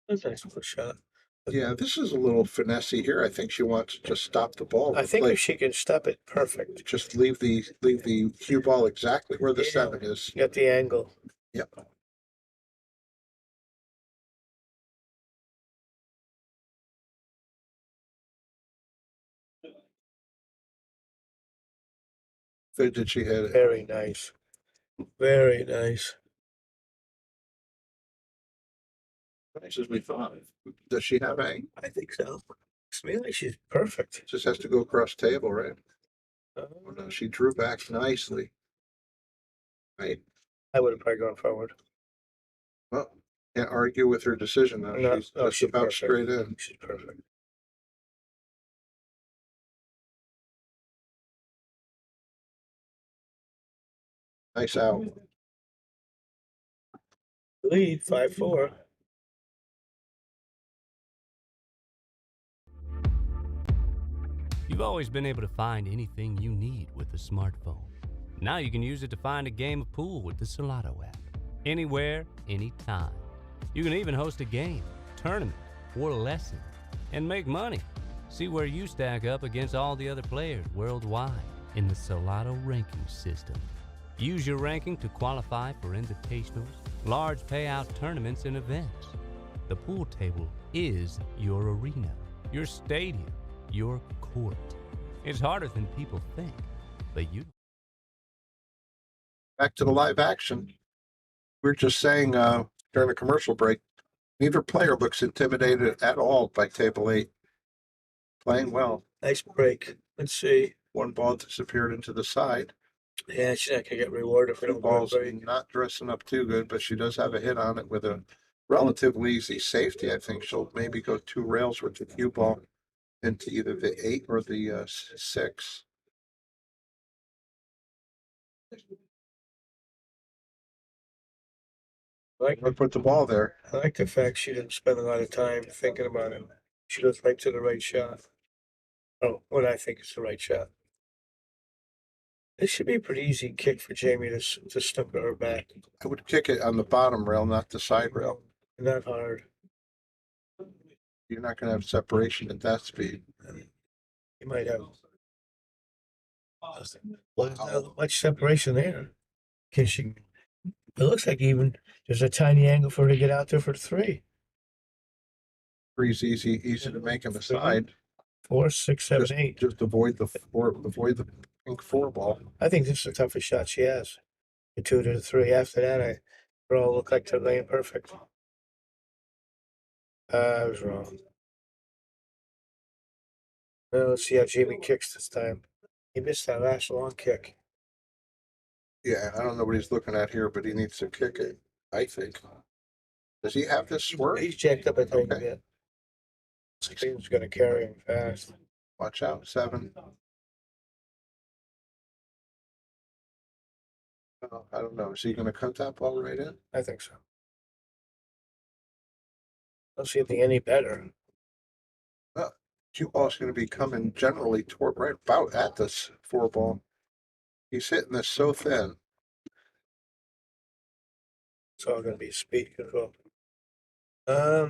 That's a nice little shot. Yeah, this is a little finessey here. I think she wants to just stop the ball. I think Like, if she can stop it, perfect. just leave the cue ball exactly where the Yeah. 7 is. Got the angle. Yep. So did she hit it? Very nice. Very nice. Nice as we thought. Does she have a? I think so. Looks to me like she's perfect. Just has to go across table, right? Uh, Oh, no, she drew back nicely. Right. I would have probably gone forward. Well, can't argue with her decision now. No, She's no, just she's about perfect. straight in. She's perfect. Nice out. Lead 5-4. You've always been able to find anything you need with a smartphone. Now you can use it to find a game of pool with the Salado app. Anywhere, anytime. You can even host a game, tournament, or lesson, and make money. See where you stack up against all the other players worldwide in the Salado ranking system. Use your ranking to qualify for invitationals, large payout tournaments, and events. The pool table is your arena, your stadium, your court. It's harder than people think, but you. Back to the live action. We are just saying during the commercial break, neither player looks intimidated at all by table 8. Playing well. Nice break. Let's see. One ball disappeared into the side. Yeah, she's not gonna get rewarded if we Two don't go balls break. not dressing up too good, but she does have a hit on it with a relatively easy safety. I think she'll maybe go 2 rails with the cue ball into either the 8 or the 6. I put the ball there. I like the fact she didn't spend a lot of time thinking about it. She goes right to the right shot. Oh, what I think is the right shot. This should be a pretty easy kick for Jamy to snooker her back. I would kick it on the bottom rail, not the side rail. Not hard. You're not going to have separation at that speed. You might have. Well, there's not much separation there. Can she? It looks like even there's a tiny angle for her to get out there for the 3. 3's easy to make on the side. 4, 6, 7, Just, 8. just avoid the pink 4 ball. I think this is the toughest shot she has. The 2 to the 3. After that, they all look like they're laying perfect. I was wrong. Well, let's see how Jamy kicks this time. He missed that last long kick. Yeah, I don't know what he's looking at here, but he needs to kick it, I think. Does he have this swerve? He's jacked up a tiny Okay. bit. Screen's going to carry him fast. Watch out, 7. Oh, I don't know. Is he going to cut that ball right in? I think so. Don't see it being any better. Cue ball's going to be coming generally toward right about at this 4 ball. He's hitting this so thin. It's all going to be speed control. Right,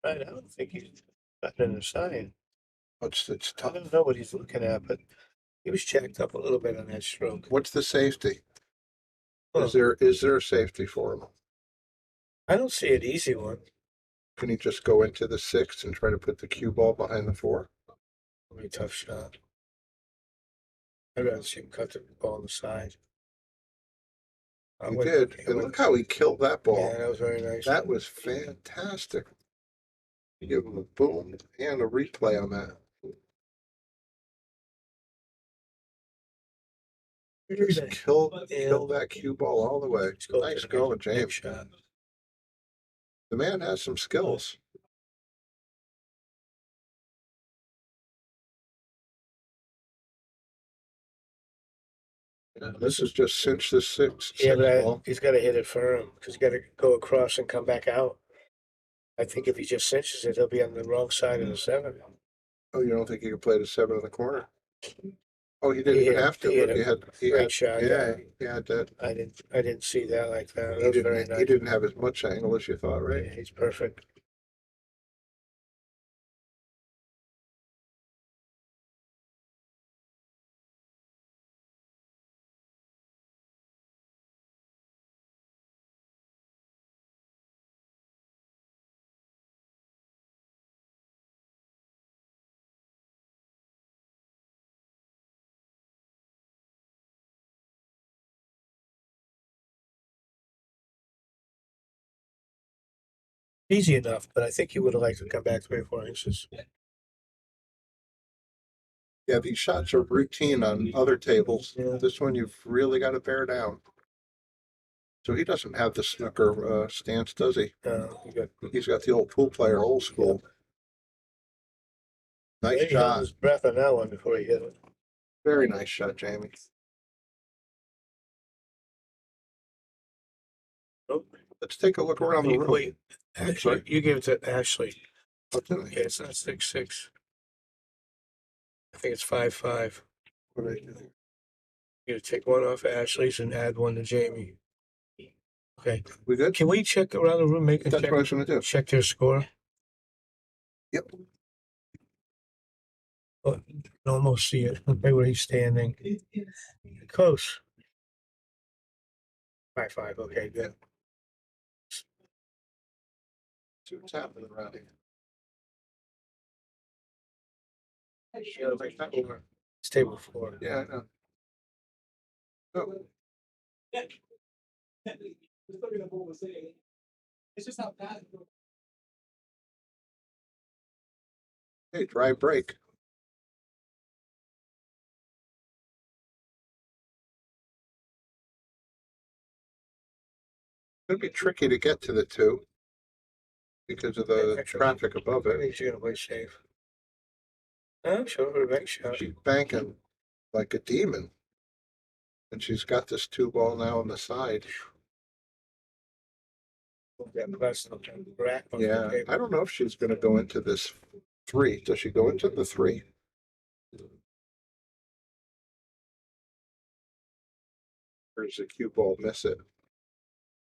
I don't think he's gotten an sign. It's I tough. don't know what he's looking at, but he was jacked up a little bit on that stroke. What's the safety? Huh. Is there a safety for him? I don't see an easy one. Can he just go into the 6 and try to put the cue ball behind the 4? Really tough shot. I'd rather see him cut the ball on the side. He did. And look how he killed that ball. Yeah, that was very nice. That was fantastic. You give him a boom and a replay on that. Just kill that cue ball all the way. Nice going, James. Shot. The man has some skills. This is just cinch the 6. Yeah, but ball. he's got to hit it firm because he's got to go across and come back out. I think if he just cinches it, he'll be on the wrong side of the 7. Oh, you don't think he could play the 7 in the corner? Oh, he didn't He even hit- have to. he hit Look, a great shot, Yeah, yeah. he had that. I didn't see that like that. That was very nice. He didn't have as much angle as you thought, right? Yeah, he's perfect. Easy enough, but I think he would have liked to come back 3 or 4 inches. Yeah, these shots are routine on other tables. Yeah. This one, you've really got to bear down. So he doesn't have the snooker stance, does he? He's got the old pool player, old school. Nice He held shot. his breath on that one before he hit it. Very nice shot, Jamie. Nope. Let's take a look around the room. Wait, sorry. you gave it to Ashley. What's in Yeah, it's not 6-6. I think it's 5-5. What did I do? You're gonna take one off Ashley's and add one to Jamie. Okay. We good? Can we check around the room, That's what I was going to do. check their score? Yep. Oh, you can almost see it. Okay, where he's standing. Close. 5-5. Okay, good. See what's happening around here. It's table 4. Yeah, I know. Oh, hey, dry break. It'd be tricky to get to the 2 because of the traffic above I it. think she's gonna play safe. I'm sure for a bank shot. She's banking like a demon. And she's got this 2 ball now on the side. Yeah, I don't know if she's going to go into this 3. Does she go into the 3? Or does the cue ball miss it?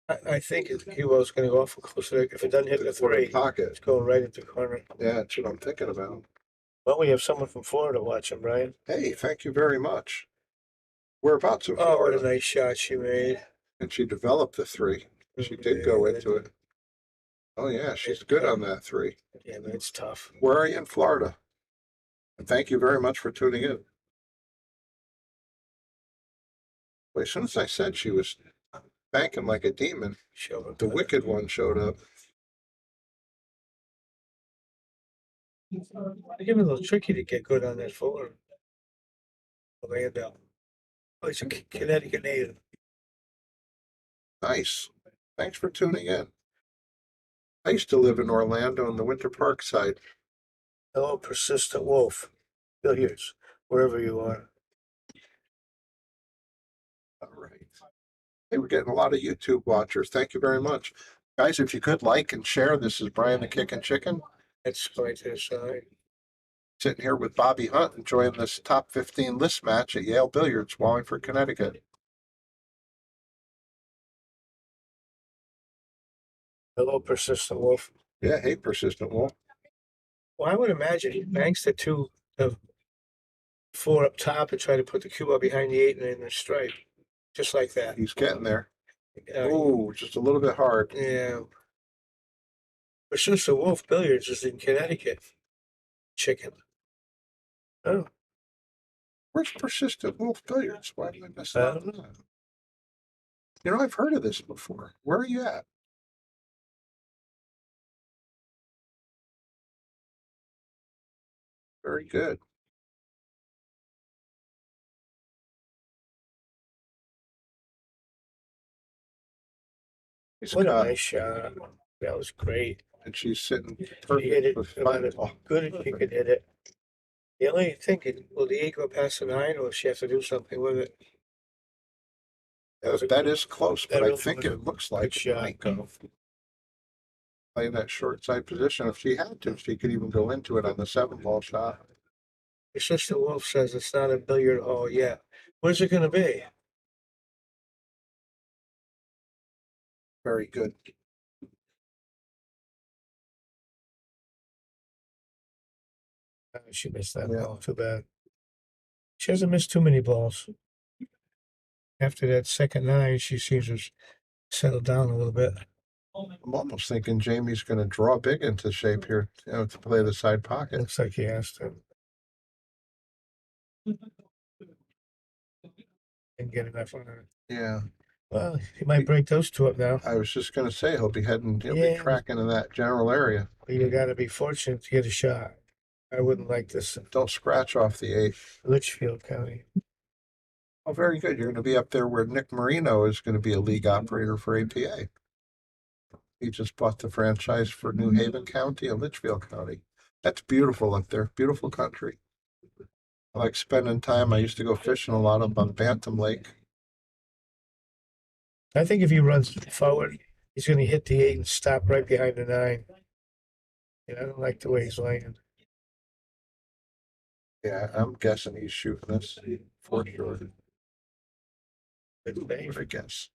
I think he was going to go off close. If it doesn't hit the 3, Pocket. it's going right into the corner. Yeah, that's what I'm thinking about. Well, we have someone from Florida watching, Brian. Hey, thank you very much. Whereabouts in Oh, what Florida? a nice shot she made. And she developed the 3. She did go into it. Oh, yeah, she's good on that 3. Yeah, man, it's tough. Where are you in Florida? And thank you very much for tuning in. Well, as soon as I said she was banking like a demon, Show up. the wicked one showed up. It's a little tricky to get good on that 4. Orlando. Oh, he's a Connecticut native. Nice. Thanks for tuning in. I used to live in Orlando on the Winter Park side. Hello, persistent wolf. Billiards, wherever you are. All right. Hey, we're getting a lot of YouTube watchers. Thank you very much. Guys, if you could like and share, this is Brian the Kickin' Chicken. That's going to the side. Sitting here with Bobby Hunt, enjoying this top 15 list match at Yale Billiards, Wallingford, Connecticut. Hello, persistent wolf. Yeah, hey, Persistent Wolf. Well, I would imagine he banks the 2 of 4 up top and try to put the cube up behind the 8 and in the stripe. Just like that. He's getting there. Uh, Oh, just a little bit hard. Yeah. Persistent wolf billiards is in Connecticut. Chicken. Oh, Where's Persistent Wolf Billiards? Why did I miss I out don't on that? You know, I've heard of this before. Where are you at? Very good. He's what a got, nice shot. That was great. and she's sitting He hit perfect it with about 5. as Oh, good as he could hit it. The only thing, will the 8 go past the 9 or does she have to do something with it? that is close, but that I really think was a it looks like good it shot. might go. Playing that short side position. If she had to, she could even go into it on the 7-ball shot. Persistent wolf says it's not a billiard hall yet. Where's it gonna be? Very good. She missed that Yeah. ball. Too bad. She hasn't missed too many balls. After that second 9, she seems to settle down a little bit. I'm almost thinking Jamie's going to draw big into shape here, to play the side pocket. Looks like he has to. And get enough on it. Yeah. Well, he might break those 2 up now. I was just going to say he'll be Yeah. tracking in that general area. But you got to be fortunate to get a shot. I wouldn't like this in Don't scratch off the 8. Litchfield County. Oh, very good. You're going to be up there where Nick Marino is going to be a league operator for APA. He just bought the franchise for New Haven County and Litchfield County. That's beautiful up there. Beautiful country. I like spending time. I used to go fishing a lot up on Bantam Lake. I think if he runs forward, he's going to hit the 8 and stop right behind the 9. And I don't like the way he's laying. Yeah, I'm guessing he's shooting this for sure. It's safe. I guess.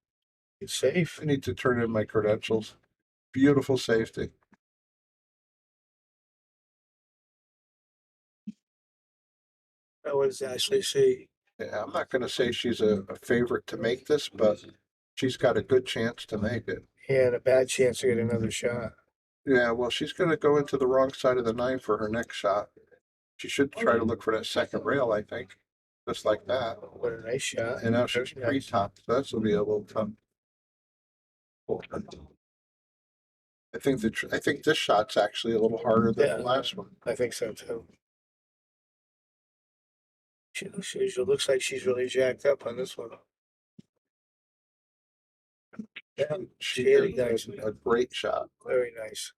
It's safe. I need to turn in my credentials. Beautiful safety. What does Ashley see? Yeah, I'm not going to say she's a favorite to make this, but she's got a good chance to make it. Yeah, and a bad chance to get another shot. Yeah, well, she's going to go into the wrong side of the 9 for her next shot. She should try to look for that second rail, I think, just like that. What a nice shot. And now she's Very nice. pre-top, so that's will be a little tough. I think this shot's actually a little harder than the last one. I think so too. She looks like she's really jacked up on this one. Yeah, She very did nice. a great shot. Very nice.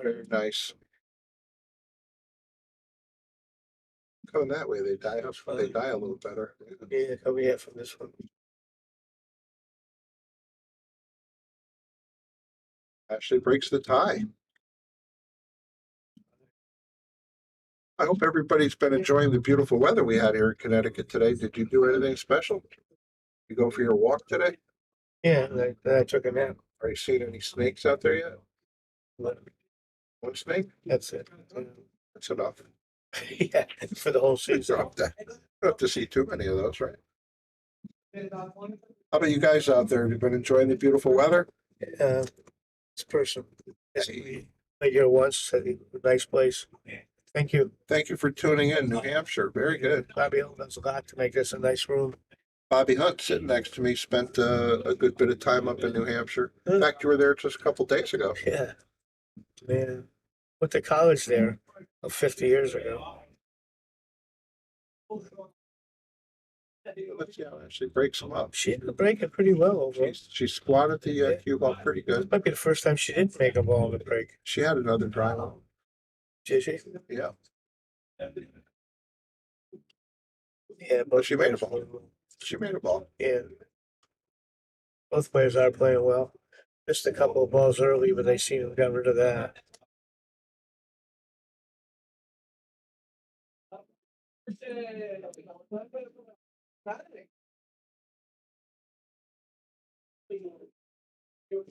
Very nice. Going that way, they die. They die a little better. Yeah, coming in from this one. Actually breaks the tie. I hope everybody's been enjoying the beautiful weather we had here in Connecticut today. Did you do anything special? You go for your walk today? Yeah, I took a nap. Are you seeing any snakes out there yet? One snake? That's it. That's enough. Yeah, for the whole season. Don't have to see too many of those, right? How about you guys out there? You've been enjoying the beautiful weather? This person, like here once, said it was a nice place. Thank you. Thank you for tuning in, New Hampshire. Very good. Bobby does a lot to make this a nice room. Bobby Hunt sitting next to me spent a good bit of time up in New Hampshire. In fact, you were there just a couple days ago. Yeah, man. Went to college there 50 years ago. She breaks them up. She ended up breaking pretty well over. She squatted the cue ball pretty This good. might be the first time she didn't make a ball to break. She had another drive on. Did she? Yeah, Yeah, but she made a ball. She made a ball. Yeah. Both players are playing well. Missed a couple of balls early, but they seem to have got rid of that.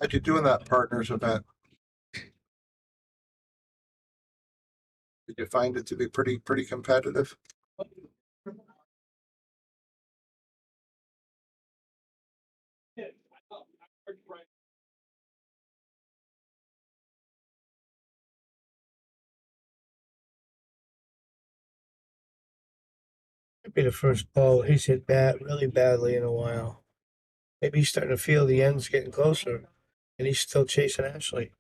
How'd you do in that partners event? Did you find it to be pretty competitive? Could be the first ball he's hit really badly in a while. Maybe he's starting to feel the end's getting closer, and he's still chasing Ashley.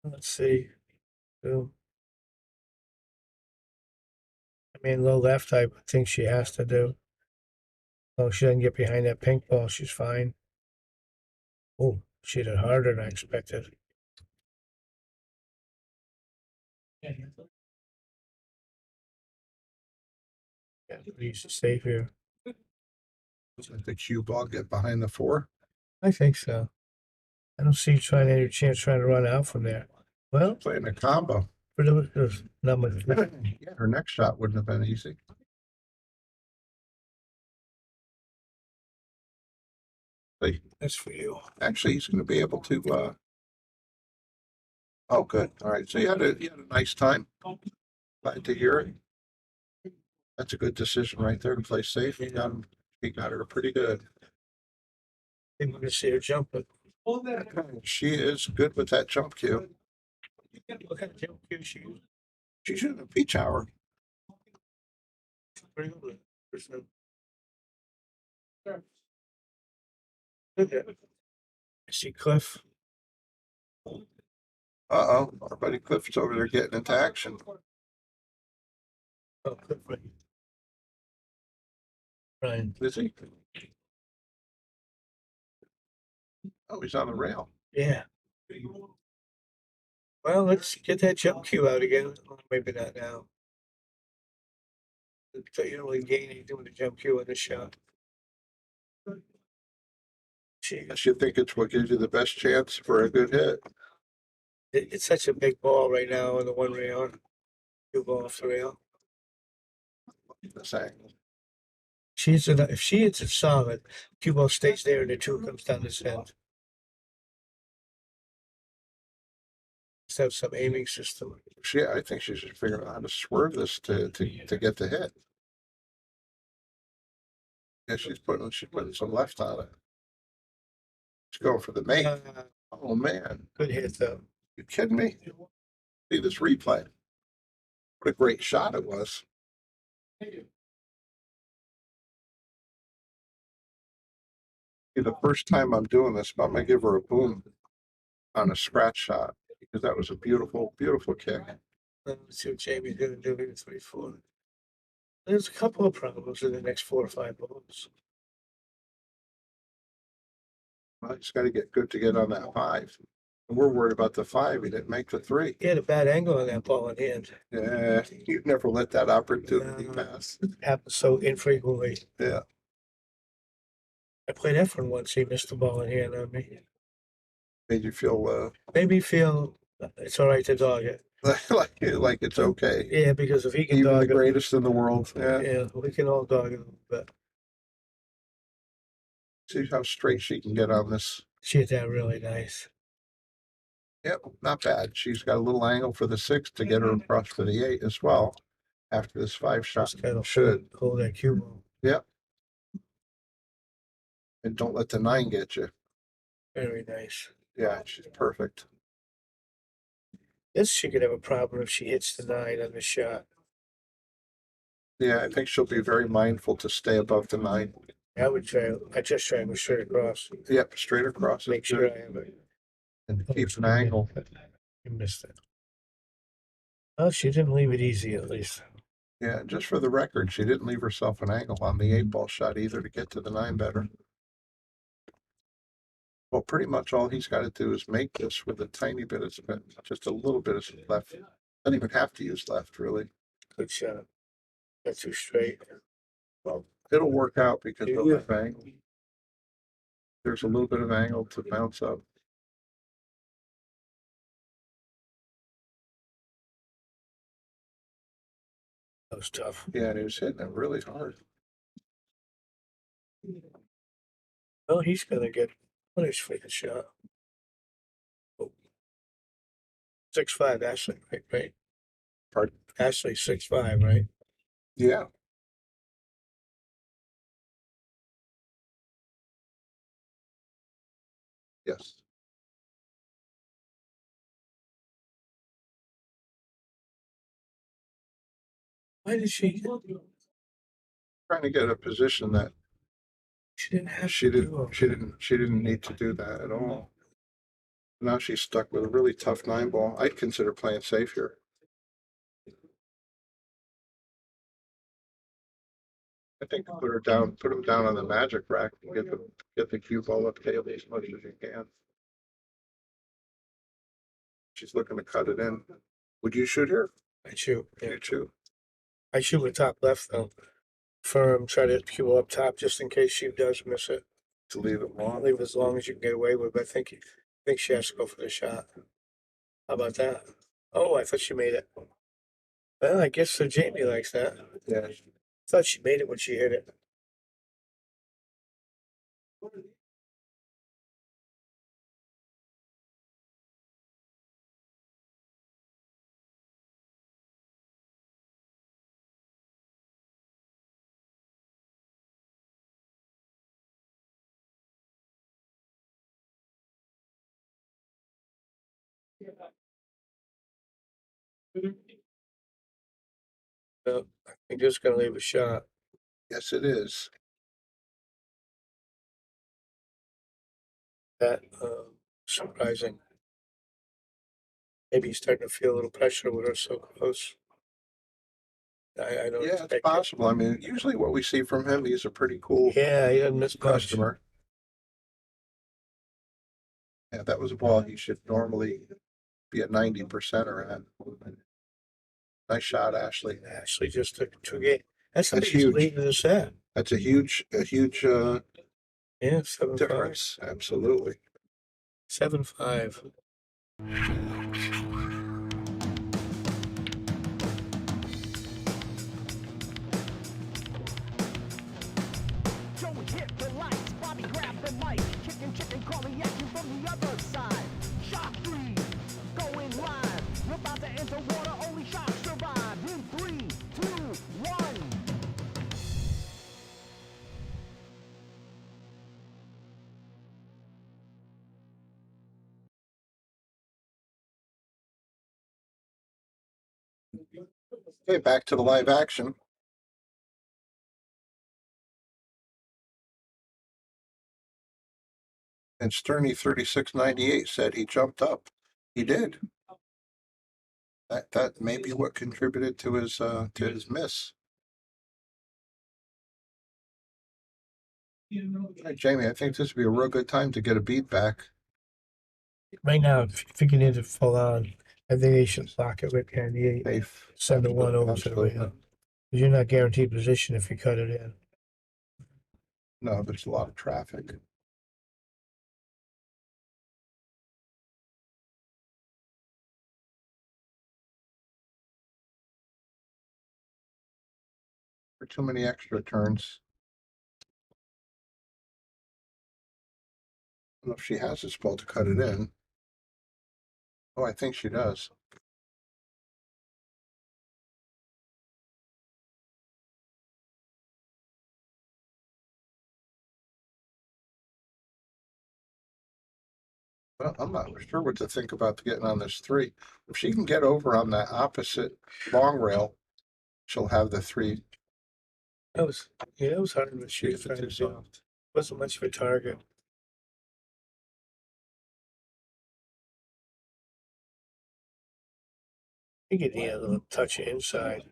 Let's see. Boom. I mean, low left, I think she has to do. Oh, she doesn't get behind that pink ball. She's fine. Oh, she hit it harder than I expected. Yeah, pretty easy save here. Did the cue ball get behind the four? I think so. I don't see you trying any chance trying to run out from there. Well, Playing a combo. there's not much. Yeah, her next shot wouldn't have been easy. That's for you. Actually, he's going to be able to. Oh, good. All right. So you had a nice time. Glad to hear it. That's a good decision right there to play safe. He got her pretty good. I think we're gonna see her jump, but She is good with that jump cue. what kind of jump cue she used? She's in a beach hour. Pretty good. Percent. I see Cliff. Uh-oh. Our buddy Cliff's over there getting into action. Oh, Cliff, right. Ryan. Is he? Oh, he's on the rail. Yeah. Well, let's get that jump cue out again. Maybe not now. So you don't really gain anything with the jump cue on this shot. I should think it's what gives you the best chance for a good hit. It's such a big ball right now on the one rail. Two ball off the rail. This angle. If she hits it solid, cue ball stays there and the two comes down this end. Let's have some aiming system. I think she should figure out how to swerve this to get the hit. Yeah, she's putting some left on it. She's going for the mate. Oh man. Good hit though. You kidding me? See this replay. What a great shot it was. The first time I'm doing this, I'm gonna give her a boom on a scratch shot because that was a beautiful kick. Let's see what Jamie's gonna do in 3-4. There's a couple of problems in the next 4 or 5 balls. Well, he's got to get good to get on that 5. And we're worried about the 5. He didn't make the 3. He had a bad angle on that ball in hand. Yeah, you'd never let that opportunity pass. It happens so infrequently. Yeah. I played Efren once. He missed the ball in hand on me. Made you feel Made me feel it's all right to dog it. like it's okay. Yeah, because if he can Even dog the it, greatest in the world. Yeah. yeah, we can all dog it a little bit. See how straight she can get on this. She hit that really nice. Yep, not bad. She's got a little angle for the 6 to get her across for the 8 as well. After this 5 shot, Just gotta should. hold that cue ball. Yep. And don't let the 9 get you. Very nice. Yeah, she's perfect. Yes, she could have a problem if she hits the 9 on the shot. Yeah, I think she'll be very mindful to stay above the 9. I just try and go straight across. Yep, straight across. Make sure I have it. And keep an angle. You missed it. Well, she didn't leave it easy, at least. Yeah, just for the record, she didn't leave herself an angle on the 8 ball shot either to get to the 9 better. Well, pretty much all he's got to do is make this with a tiny bit of spin, just a little bit of left. Doesn't even have to use left, really. Good shot. Not too straight. Well, it'll work out because Yeah. they'll have angle. There's a little bit of angle to bounce up. That was tough. Yeah, and he was hitting it really hard. Oh, he's gonna get punished for the shot. 6'5", Ashley, right? Pardon? Ashley 6'5", right? Yeah. Yes. Why did she? Trying to get a position that She didn't have she to do she didn't need to do that at all. Now she's stuck with a really tough 9 ball. I'd consider playing safe here. I think put him down on the magic rack and get the cue ball up daily as much as you can. She's looking to cut it in. Would you shoot here? I shoot. Yeah. You too. I shoot with top left though. Firm, try to cue up top just in case she does miss it. To leave it I'll long. leave it as long as you can get away with, but I think she has to go for the shot. How about that? Oh, I thought she made it. Well, I guess Jamie likes that. Yeah. Thought she made it when she hit it. So I think just gonna leave a shot. Yes, it is. That surprising. Maybe he's starting to feel a little pressure with her so close. I don't Yeah, expect it's it. possible. I mean, usually what we see from him, he's a pretty cool Yeah, he doesn't miss much. customer. Yeah, that was a ball he should normally be at 90%er at. Nice shot, Ashley. Ashley just took 2 games. That's That's huge. huge. Late in the set. That's a huge Yeah, 7-5. difference. Absolutely. 7-5. Joey hit the lights, Bobby grabbed the mic, chicken calling at you from the other side. Shock 3, going live. You're about to enter water, only shock survive. In 3, 2, 1. Okay, back to the live action. And Sterney 3698 said he jumped up. He did. That may be what contributed to his miss. Hey, Jamie, I think this would be a real good time to get a beat back. Right now, if you can hit it full on, I think they should lock it with 98. Safe. 7-1 over to the Absolutely. way. You're not guaranteed position if you cut it in. No, there's a lot of traffic. For too many extra turns. I don't know if she has this ball to cut it in. Oh, I think she does. Well, I'm not sure what to think about getting on this 3. If she can get over on that opposite long rail, she'll have the 3. That was, yeah, that was hard, but she She was gets trying it to too do. soft. Wasn't much of a target. I think it needed a little touch inside.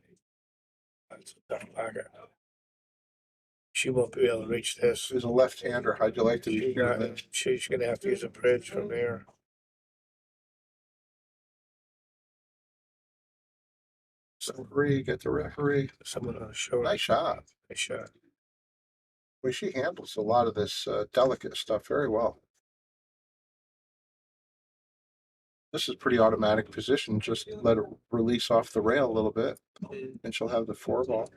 That's a tough pocket. She won't be able to reach this. As a left-hander, how'd you like to be shooting this? She's gonna have to use a bridge from there. Referee, get the referee. Someone on the shoulder. Nice shot. Nice shot. Well, she handles a lot of this delicate stuff very well. This is pretty automatic position. Just let it release off the rail a little bit, and she'll have the 4 ball.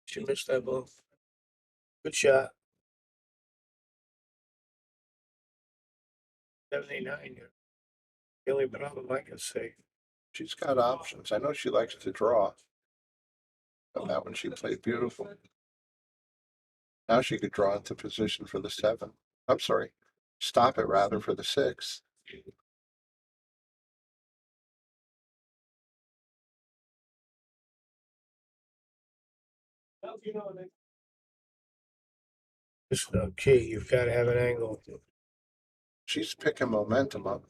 She missed that ball. Good shot. 79. The only problem I can say. She's got options. I know she likes to draw. But that one she played beautiful. Now she could draw into position for the 7. I'm sorry. Stop it rather for the 6. It's okay. You've got to have an angle. She's picking momentum up.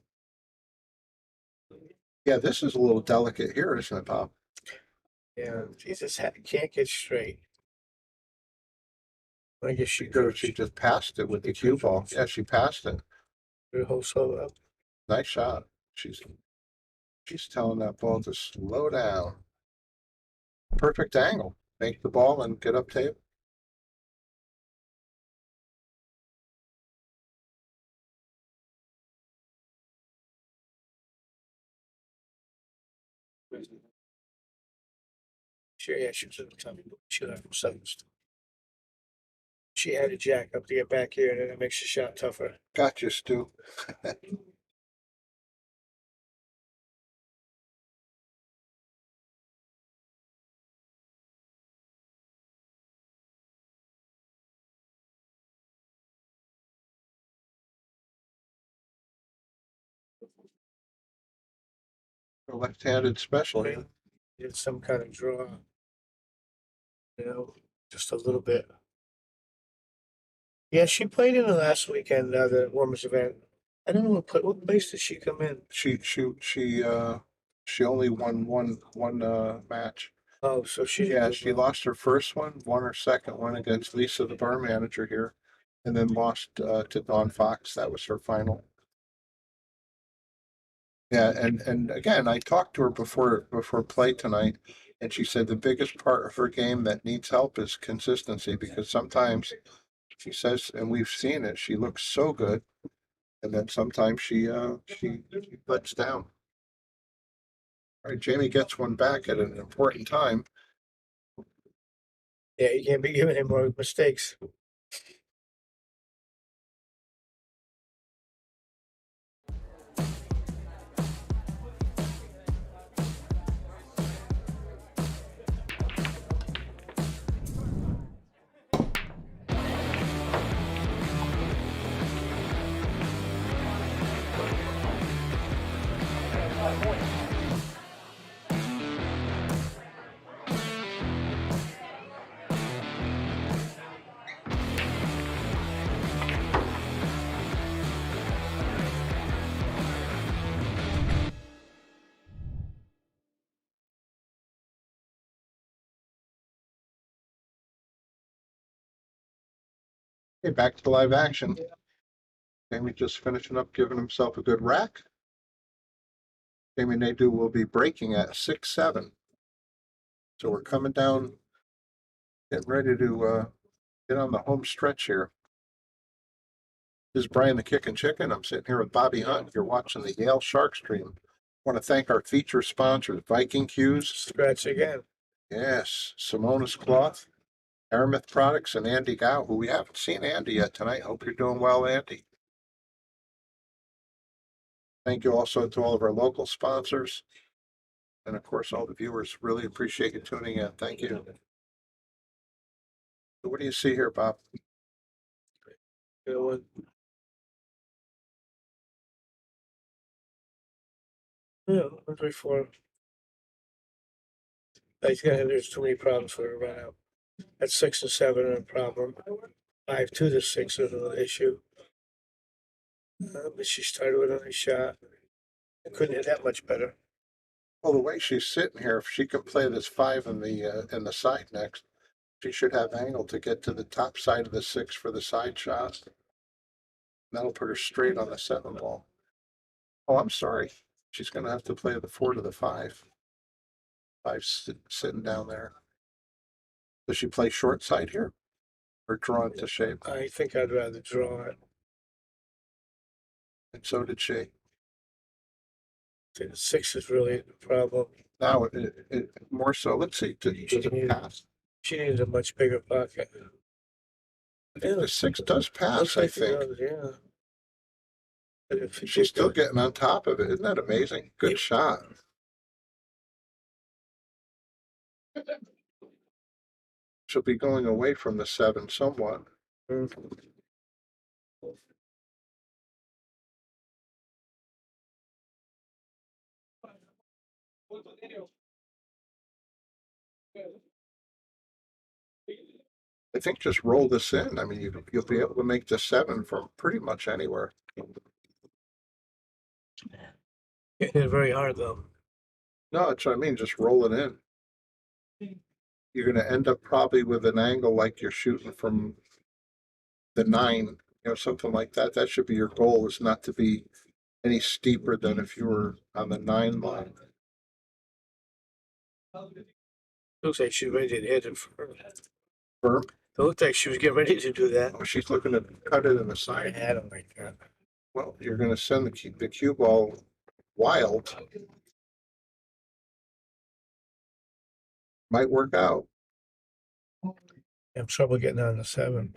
Yeah, this is a little delicate here, isn't it, Bob? Yeah, Jesus can't get straight. I guess she She just passed it with the cue ball. Yeah, she passed it. her whole solo up. Nice shot. She's telling that ball to slow down. Perfect angle. Make the ball and get up table. Sure, yeah, she was at the time. She'll have some sevens. She had a jack up to get back here, and then it makes the shot tougher. Gotcha, Stu. A left-handed special. Right. Did some kind of draw. You know, just a little bit. Yeah, she played in the last weekend, the women's event. I don't know what place did she come in? She only won one match. Oh, so she Yeah, did she well. lost her first one, won her second one against Lisa, the bar manager here, and then lost to Dawn Fox. That was her final. Yeah, and again, I talked to her before play tonight, and she said the biggest part of her game that needs help is consistency, because sometimes she says, and we've seen it, she looks so good, and then sometimes she lets down. All right, Jamie gets one back at an important time. Yeah, you can't be giving him more mistakes. Okay, back to live action. Jamie just finishing up giving himself a good rack. Jamy Nadeau will be breaking at 6-7. So we're coming down, getting ready to get on the home stretch here. This is Brian the Kickin' Chicken. I'm sitting here with Bobby Hunt. You're watching the Yale Shark Stream. I want to thank our feature sponsors, Viking Cues. Scratch again. Yes, Simona's Cloth, Aramith Products and Andy Gow, who we haven't seen Andy yet tonight. Hope you're doing well, Andy. Thank you also to all of our local sponsors. And of course, all the viewers. Really appreciate you tuning in. Thank you. So what do you see here, Bob? You know what? Yeah, 1, 3, 4. There's too many problems for her to run out. That's 6 and 7 are a problem. 5, 2 to 6 is an issue. But she started with a nice shot. I couldn't hit that much better. Well, the way she's sitting here, if she can play this 5 in the side next, she should have angle to get to the top side of the 6 for the side shot. That'll put her straight on the 7 ball. Oh, I'm sorry. She's going to have to play the 4 to the 5. 5 sitting down there. Does she play short side here or draw it to shape? I think I'd rather draw it. And so did she. The 6 is really the problem. Now, it more so, let's see, does it pass? She needs a much bigger pocket. I think the 6 does pass, Looks I like it think. does, yeah. But if She's still getting on top of it. Isn't that amazing? Good shot. She'll be going away from the 7 somewhat. I think just roll this in. I mean, you'll be able to make the 7 from pretty much anywhere. It hit very hard though. No, that's what I mean. Just roll it in. You're going to end up probably with an angle like you're shooting from the 9, something like that. That should be your goal, is not to be any steeper than if you were on the 9 line. Looks like she's ready to hit it firm. Firm? It looked like she was getting ready to do that. Oh, she's looking to cut it in the I side. had him like that. Well, you're going to send the cue ball wild. Might work out. Have trouble getting on the 7.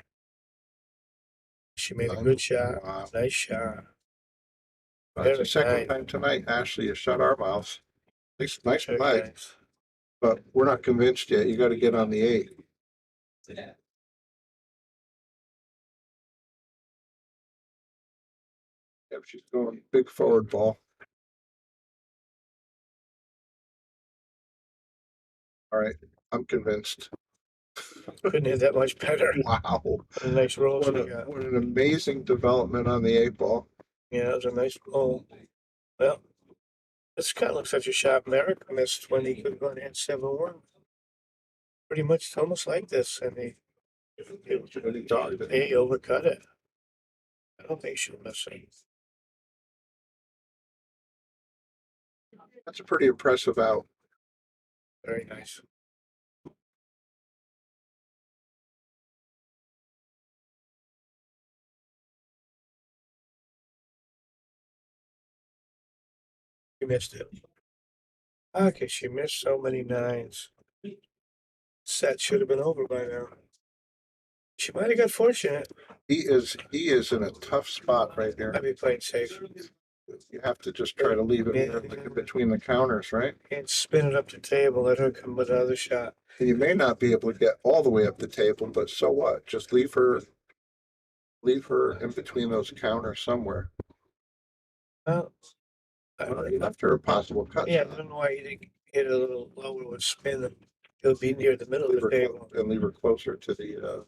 She made a good shot. Wow. Nice shot. That's the second Very time tonight, Ashley has shut our mouths. Nice Very play, nice. but we're not convinced yet. You got to get on the 8. Yep, she's going big forward ball. All right, I'm convinced. Couldn't hit that much better. Wow. What a nice roll she What got. an amazing development on the 8 ball. Yeah, it was a nice roll. Well, this kind of looks like a shot Merrick missed when he could have gone hit 7-1. Pretty much it's almost like this, and he overcut it. I don't think she'll miss it. That's a pretty impressive out. Very nice. She missed it. Okay, she missed so many 9s. Set should have been over by now. She might have got fortunate. He is in a tough spot right here. I'd be playing safe. You have to just try to leave it in between the counters, right? And spin it up the table, let her come with another shot. And you may not be able to get all the way up the table, but so what? Just leave her in between those counters somewhere. Well, You left her a possible cut. yeah, I shot. don't know why you didn't hit a little lower with spin. It'll be near the middle of the table. And leave her closer to the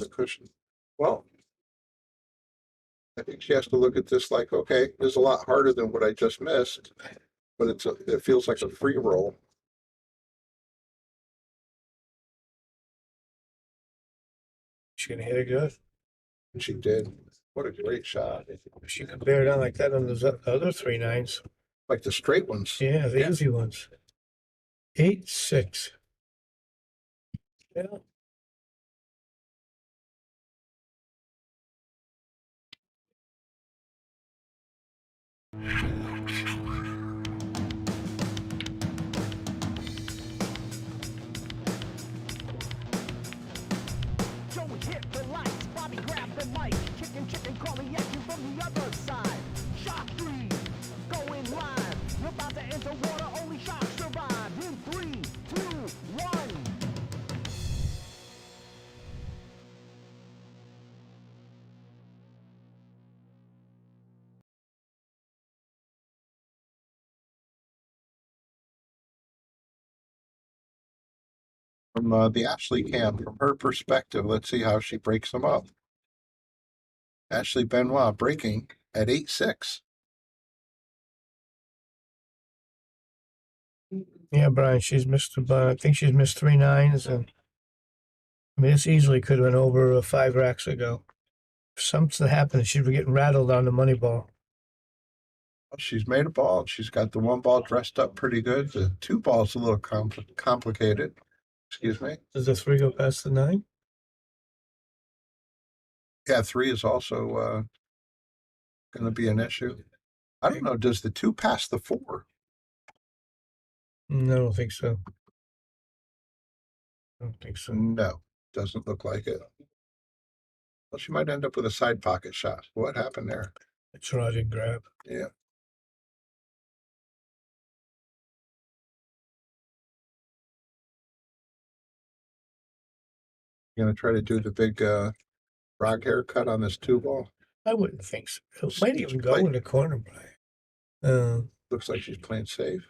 cushion. Well, I think she has to look at this like, okay, this is a lot harder than what I just missed, but it feels like a free roll. She's gonna hit it good. And she did. What a great shot. If she can bear down like that on those other 3 9s. Like the straight ones. Yeah, the easy ones. 8-6. Yeah. chicken calling at you from the other side. Shock freeze, going live. You're about to enter water, only sharks survive. In 3, 2, 1. From the Ashley cam, from her perspective, let's see how she breaks them up. Ashley Benoit breaking at 8-6. Yeah, Brian, she's missed about, I think she's missed 3 nines, and I mean, this easily could have been over 5 racks ago. If something happened, she'd be getting rattled on the money ball. She's made a ball. She's got the 1 ball dressed up pretty good. The 2 ball's a little complicated. Excuse me. Does the 3 go past the 9? Yeah, 3 is also going to be an issue. I don't know. Does the 2 pass the 4? No, I don't think so. I don't think so. No, doesn't look like it. Well, she might end up with a side pocket shot. What happened there? A trotted grab. Yeah. You gonna try to do the big rock haircut on this 2 ball? I wouldn't think so. It might even go in the corner, Brian. Looks like she's playing safe.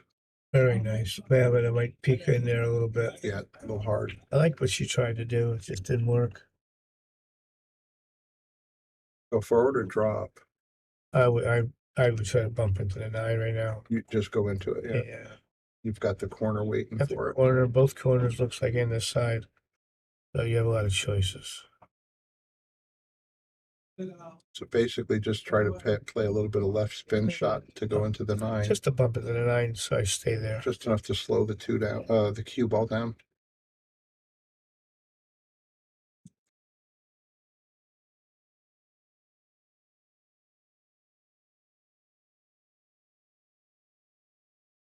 Very nice. Yeah, but it might peek in there a little bit. Yeah, a little hard. I like what she tried to do. It just didn't work. Go forward or drop? I would try to bump into the 9 right now. You just go into it. Yeah. Yeah. You've got the corner waiting Got the for it. corner, both corners looks like in this side. So you have a lot of choices. So basically, just try to play a little bit of left spin shot to go into the 9. Just to bump into the 9, so I stay there. Just enough to slow the 2 down, the cue ball down.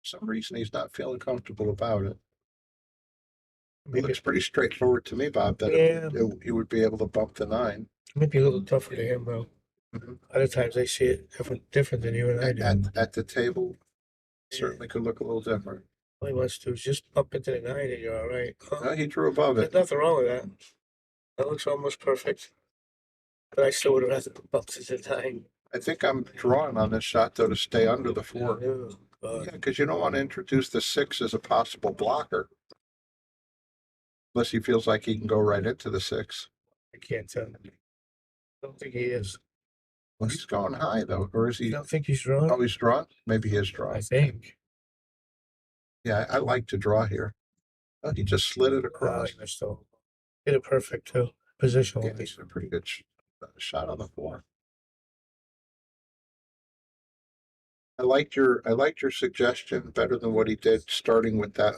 For some reason he's not feeling comfortable about it. It Maybe, looks pretty straightforward to me, Bob, that he would be able to bump the 9. maybe a little tougher to him, though. Mhm. Other times I see it different than you and I do. At the table, certainly could look a little different. All he wants to do is just bump into the 9 and you're all right. No, he drew above There's it. nothing wrong with that. That looks almost perfect. But I still would have rather bumped into the 9. I think I'm drawing on this shot, though, to stay under the 4. Oh, God. Yeah, because you don't want to introduce the 6 as a possible blocker. Unless he feels like he can go right into the 6. I can't tell. I don't think he is. Well, he's going high, though. Or is You he? don't think he's drawn? Oh, he's drawn? Maybe he is drawn. I think. Yeah, I like to draw here. Oh, he just slid it Oh, across. he missed all. Hit it perfect, too. Positional. Yeah, he's a pretty good shot on the 4. I liked your suggestion better than what he did, starting with that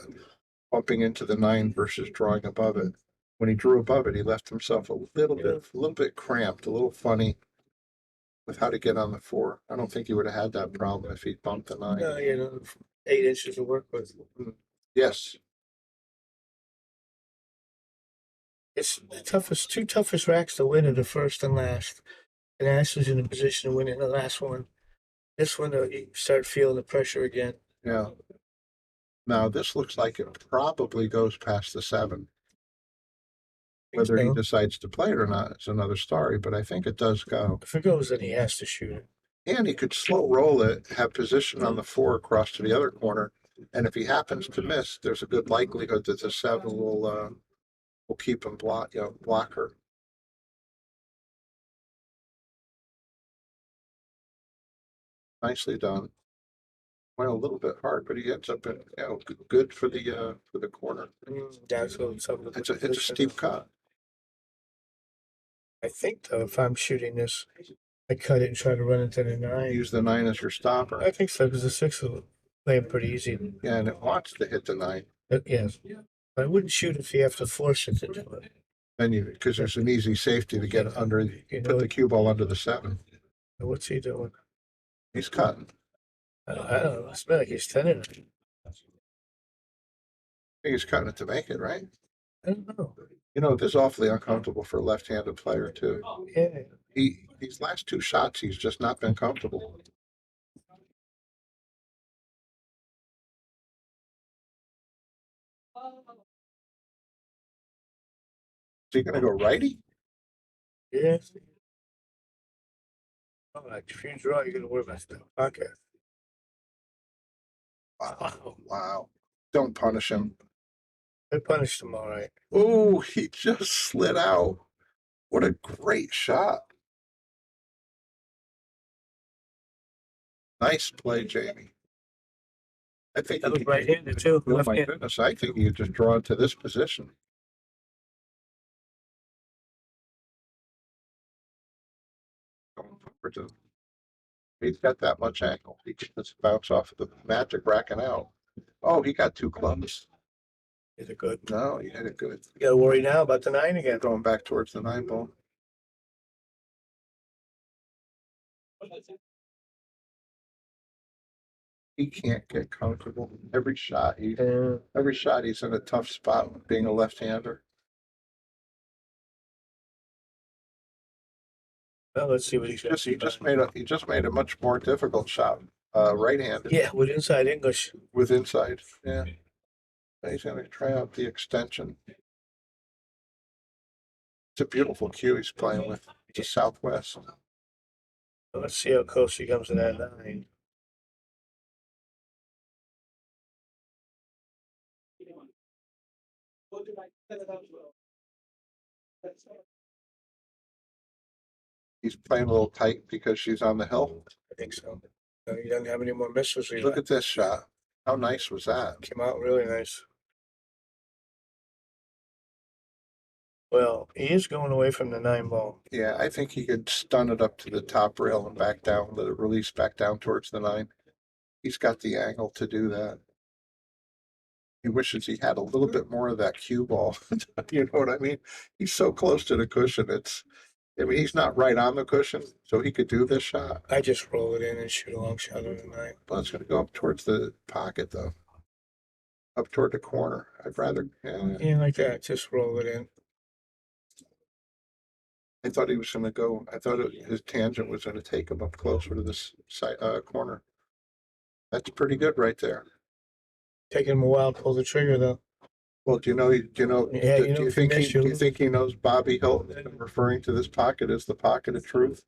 bumping into the 9 versus drawing above it. When he drew above it, he left himself a little bit cramped, a little funny with how to get on the 4. I don't think he would have had that problem if he bumped the 9. No, 8 inches to work with. Yes. It's the two toughest racks to win are the first and last. And Ash was in a position to win in the last one. This one, you start feeling the pressure again. Yeah. Now this looks like it probably goes past the 7. Whether he decides to play it or not is another story, but I think it does go. If it goes, then he has to shoot it. And he could slow roll it, have position on the 4 across to the other corner, and if he happens to miss, there's a good likelihood that the 7 will keep him block her. Nicely done. Went a little bit hard, but he ends up in good for the corner. That's what some of the It's a steep cut. I think though, if I'm shooting this, I cut it and try to run into the 9. Use the 9 as your stopper. I think so, because the 6 will play it pretty easy. Yeah, and it wants to hit the 9. Yes. I wouldn't shoot if you have to force it to do it. And because there's an easy safety to get under, put the cue ball under the 7. What's he doing? He's cutting. I don't know. It's like he's 10 in it. I think he's cutting it to make it, right? I don't know. This is awfully uncomfortable for a left-handed player too. Yeah, These last two shots, he's just not been comfortable. Is he gonna go righty? Yeah. Oh, like, if you draw, you're gonna worry about stuff. Okay. Wow, wow. Don't punish him. I punished him all right. Oh, he just slid out. What a great shot. Nice play, Jamie. I think That he was could- right-handed too. Oh my Left-handed. goodness, I think you just draw into this position. Going forward to- He's got that much angle. He can just bounce off the magic racking out. Oh, he got too close. Is it good? No, he hit it good. You gotta worry now about the 9 again. Going back towards the 9 ball. He can't get comfortable. Every shot he's in a tough spot being a left-hander. Well, let's see what he's got. He just made a much more difficult shot, right-handed. Yeah, with inside English. With inside. Yeah. He's gonna try out the extension. It's a beautiful cue he's playing with. It's a Southwest. Let's see how close he comes to that 9. He's playing a little tight because she's on the hill. I think so. He doesn't have any more misses. Look at this shot. How nice was that? Came out really nice. Well, he is going away from the 9 ball. Yeah, I think he could stun it up to the top rail and back down, let it release back down towards the 9. He's got the angle to do that. He wishes he had a little bit more of that cue ball. You know what I mean? He's so close to the cushion. I mean, he's not right on the cushion, so he could do this shot. I just roll it in and shoot a long shot on the 9. But it's going to go up towards the pocket, though. Up toward the corner. I'd rather, yeah. Yeah, like that. Just roll it in. I thought he was going to go, his tangent was going to take him up closer to this side, corner. That's pretty good right there. Taking him a while to pull the trigger, though. Well, Yeah, do you think he knows Bobby Hilton is referring to this pocket as the pocket of truth?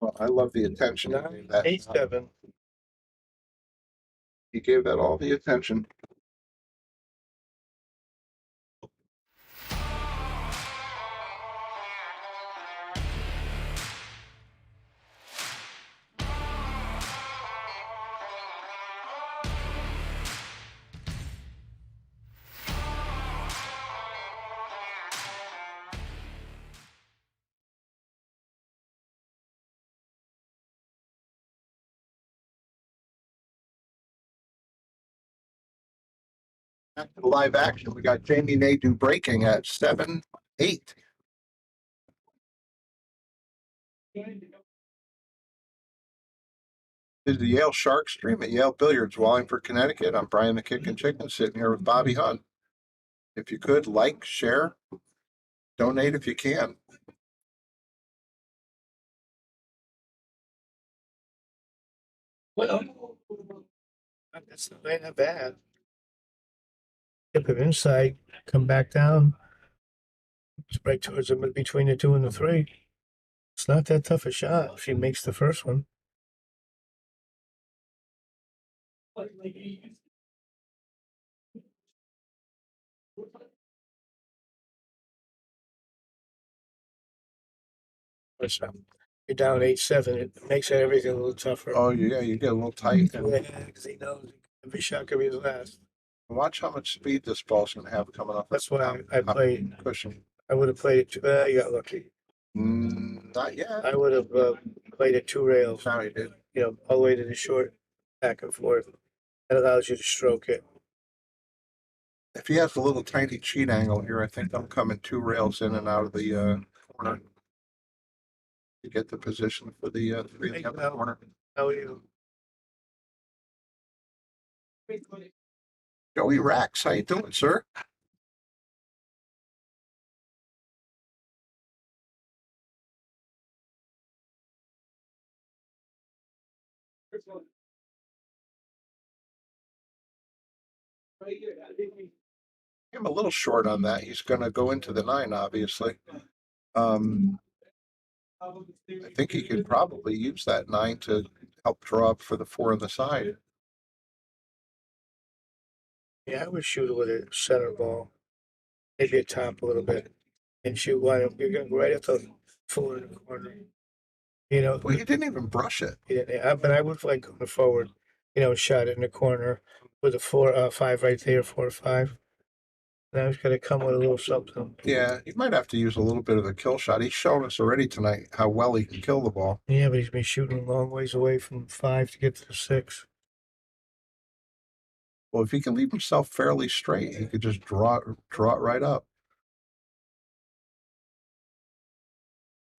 Well, I love the attention. He gave that. 8-7. He gave that all the attention. Back to the live action. We got Jamy Nadeau breaking at 7-8. This is the Yale Shark Stream at Yale Billiards, Wallingford, Connecticut. I'm Brian the Kickin' Chicken, sitting here with Bobby Hunt. If you could, like, share, donate if you can. Well, that's not bad. Tip it inside, come back down. It's right towards him between the 2 and the 3. It's not that tough a shot if he makes the first one. You're down 8-7. It makes everything a little tougher. Oh, yeah, you get a little tight. Yeah, because he knows every shot could be his last. Watch how much speed this ball's going to have coming off. That's why I played. Cushion. I would have played it. You got lucky. Not yet. I would have played it 2 rails. No, he did. All the way to the short, back and forth. That allows you to stroke it. If he has a little tiny cheat angle here, I think I'm coming 2 rails in and out of the corner to get the position for the 3 in the other corner. How are you? Joey Rax, how you doing, sir? I'm a little short on that. He's going to go into the 9, obviously. I think he could probably use that 9 to help draw up for the 4 on the side. Yeah, I would shoot it with a center ball, maybe a top a little bit, and shoot one. You're going to go right at the 4 in the corner. You know, Well, he didn't even brush it. yeah, but I would like going forward, shot it in the corner with a 4, 5 right there, 4 or 5. Now he's got to come with a little something. Yeah, he might have to use a little bit of a kill shot. He's shown us already tonight how well he can kill the ball. Yeah, but he's been shooting a long ways away from 5 to get to the 6. Well, if he can leave himself fairly straight, he could just draw it right up.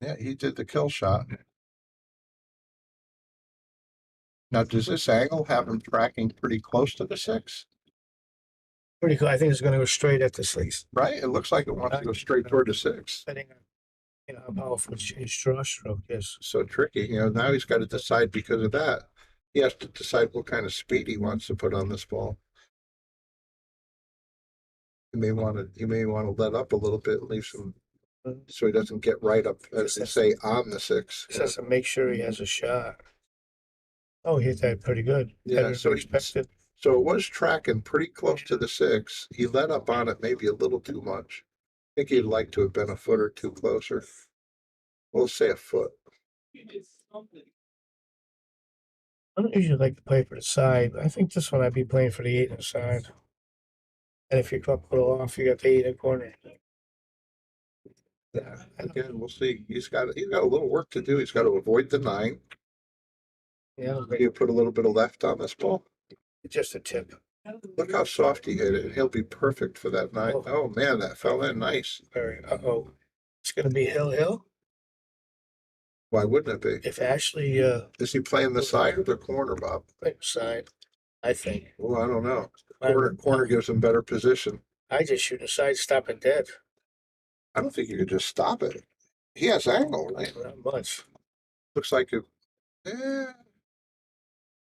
Yeah, he did the kill shot. Now, does this angle have him tracking pretty close to the 6? Pretty cool. I think it's going to go straight at the 6. Right? It looks like it wants to go straight toward the 6. Depending on, how powerful his draw stroke is. So tricky. Now he's got to decide because of that. He has to decide what kind of speed he wants to put on this ball. He may want to let up a little bit, leave some, so he doesn't get right up, as they say, on the 6. Just has to make sure he has a shot. Oh, he hit that pretty good. Yeah, Better so than expected. So it was tracking pretty close to the 6. He let up on it maybe a little too much. I think he'd like to have been a foot or two closer. We'll say a foot. I don't usually like to play for the side, but I think this one I'd be playing for the 8 on the side. And if you come a little off, you got the 8 in the corner. Yeah, again, we'll see. He's got a little work to do. He's got to avoid the 9. Yeah, You put a little bit of left on this ball. just a tip. Look how soft he hit it. He'll be perfect for that 9. Oh. Oh man, that fell in nice. Uh-oh. It's going to be hill. Why wouldn't it be? If Ashley, Is he playing the side or the corner, Bob? play side, I think. Well, I don't know. Corner gives him better position. I just shoot a side, stop it dead. I don't think you could just stop it. He has angle, right? Not much. Looks like it.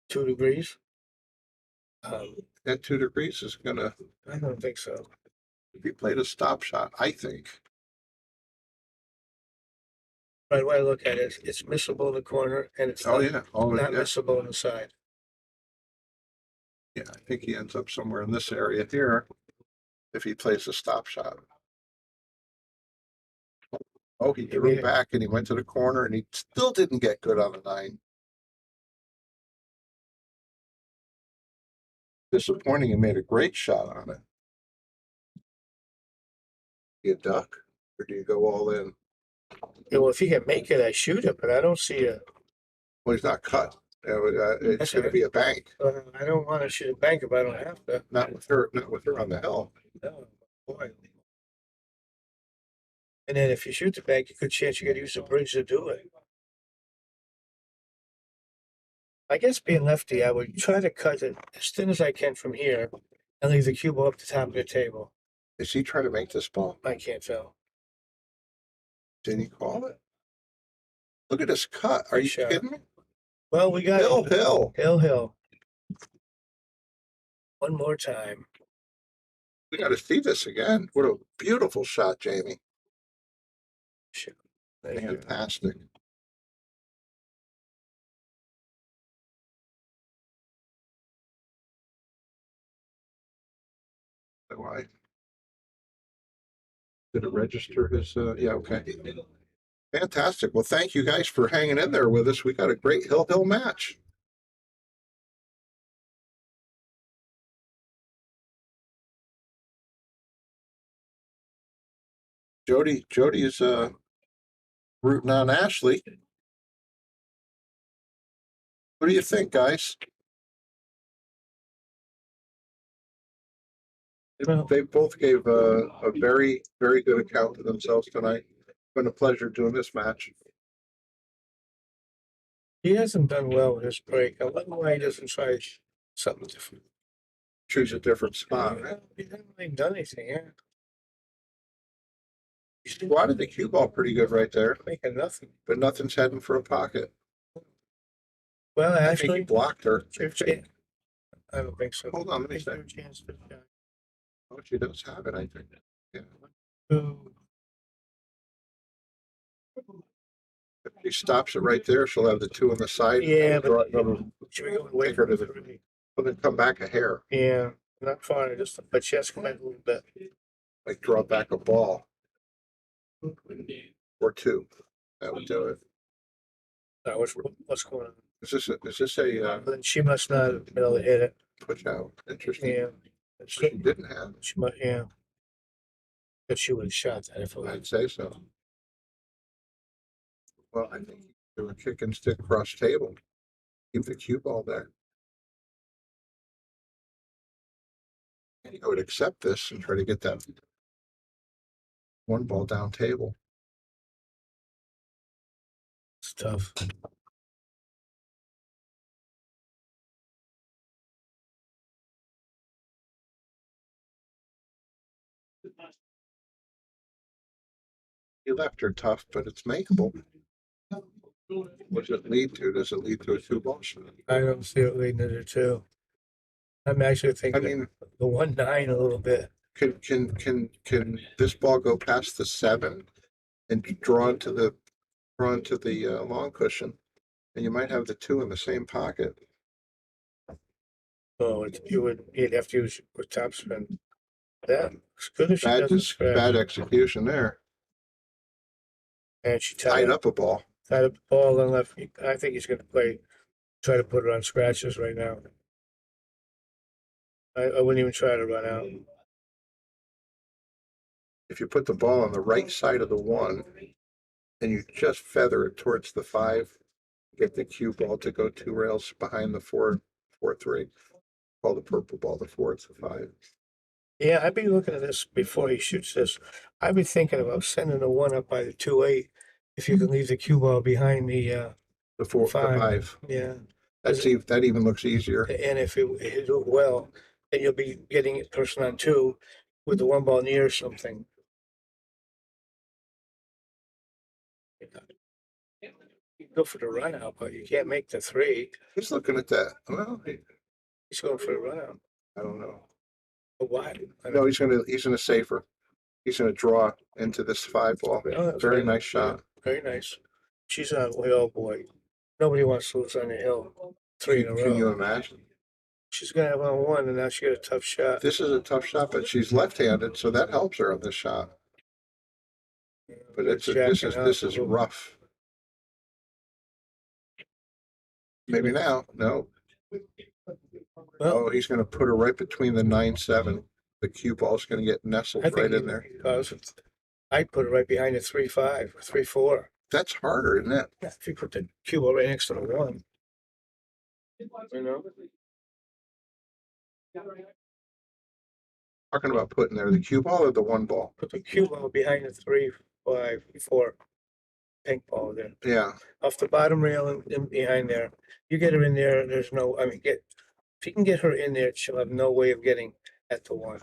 2 degrees. That 2 degrees is gonna. I don't think so. If he played a stop shot, I think. Right way I look at it, it's missable in the corner and it's not missable on the side. Yeah, I think he ends up somewhere in this area here if he plays a stop shot. Oh, he drew back and he went to the corner and he still didn't get good on the 9. Disappointing. He made a great shot on it. Do you duck or do you go all in? Yeah, well, if he can make it, I shoot it, but I don't see it. Well, he's not cut. It's going to be a bank. I don't want to shoot a bank if I don't have to. Not with her on the hill. No, boy. And then if you shoot the bank, a good chance you got to use the bridge to do it. I guess being lefty, I would try to cut it as thin as I can from here and leave the cue ball up the top of the table. Is he trying to make this ball? I can't tell. Did he call it? Look at this cut. Are you kidding me? Well, we got Hill. Hill. One more time. We got to see this again. What a beautiful shot, Jamie. Fantastic. Why? Did it register his? Yeah, okay. Fantastic. Well, thank you guys for hanging in there with us. We got a great Hill match. Jody is rooting on Ashley. What do you think, guys? They both gave a very, very good account of themselves tonight. It's been a pleasure doing this match. He hasn't done well with his break. I wonder why he doesn't try something different. choose a different spot. He hasn't really done anything, yeah. He squatted the cue ball pretty good right there, Making nothing. but nothing's heading for a pocket. Well, I think he actually, blocked her. I don't think so. Hold on, let me I think see. there's a chance to, Oh, she does have it, I think. Yeah. Two. If she stops it right there, she'll have the 2 on the side. Yeah, Draw but another, should we go away take her from to the the, three? well, then come back a hair, Yeah, not far, just, but she has to come back a little bit. like draw back a ball. Or 2. That would do it. What's going on? Is this a Then she must not have been able to hit it. push out? Interesting. Yeah. She didn't have. She might, yeah. But she would have shot that if it I'd was. say so. Well, I think you do a kick and stick cross table. Keep the cue ball there. And I would accept this and try to get that 1 ball down table. It's tough. He left her tough, but it's makeable. What does it lead to? Does it lead to a 2 ball shot? I don't see it leading to the two. I'm actually I thinking mean, the 1-9 a little bit. can this ball go past the 7 and draw into the long cushion, and you might have the 2 in the same pocket. So you'd have to use your top spin. That it's good if she Bad, doesn't scratch. bad execution there. And she Tied up a ball. tied up the ball and left. I think he's going to try to put her on scratches right now. I wouldn't even try to run out. If you put the ball on the right side of the 1 and you just feather it towards the 5, get the cue ball to go 2 rails behind the 4-3. Call the purple ball the 4, it's a 5. Yeah, I'd be looking at this before he shoots this. I'd be thinking about sending the 1 up by the 2-8 if you can leave the cue ball behind the The 4, the 5. 5. Yeah. That even looks easier. And if it do well, then you'll be getting a person on 2 with the 1 ball near something. You go for the run out, but you can't make the 3. He's looking at that. Well, He's going for the run out. I don't know. But why? No, he's gonna save her. He's gonna draw into this 5 ball. Oh, Very nice shot. Very nice. She's on. Oh boy, nobody wants to lose on the hill 3 in a row. Can you imagine? She's gonna have on 1, and now she got a tough shot. This is a tough shot, but she's left-handed, so that helps her on this shot. But this is rough. Maybe now. No. Well, Oh, he's gonna put her right between the 9-7. The cue ball's gonna get nestled I think right in there. I put it right behind the 3-5 or 3-4. That's harder, isn't it? If you put the cue ball right next to the 1, you know. Talking about putting there the cue ball or the 1 ball. Put the cue ball behind the 3-5, 4 pink ball there. Yeah. Off the bottom rail and behind there. You get her in there, there's no, if you can get her in there, she'll have no way of getting at the 1.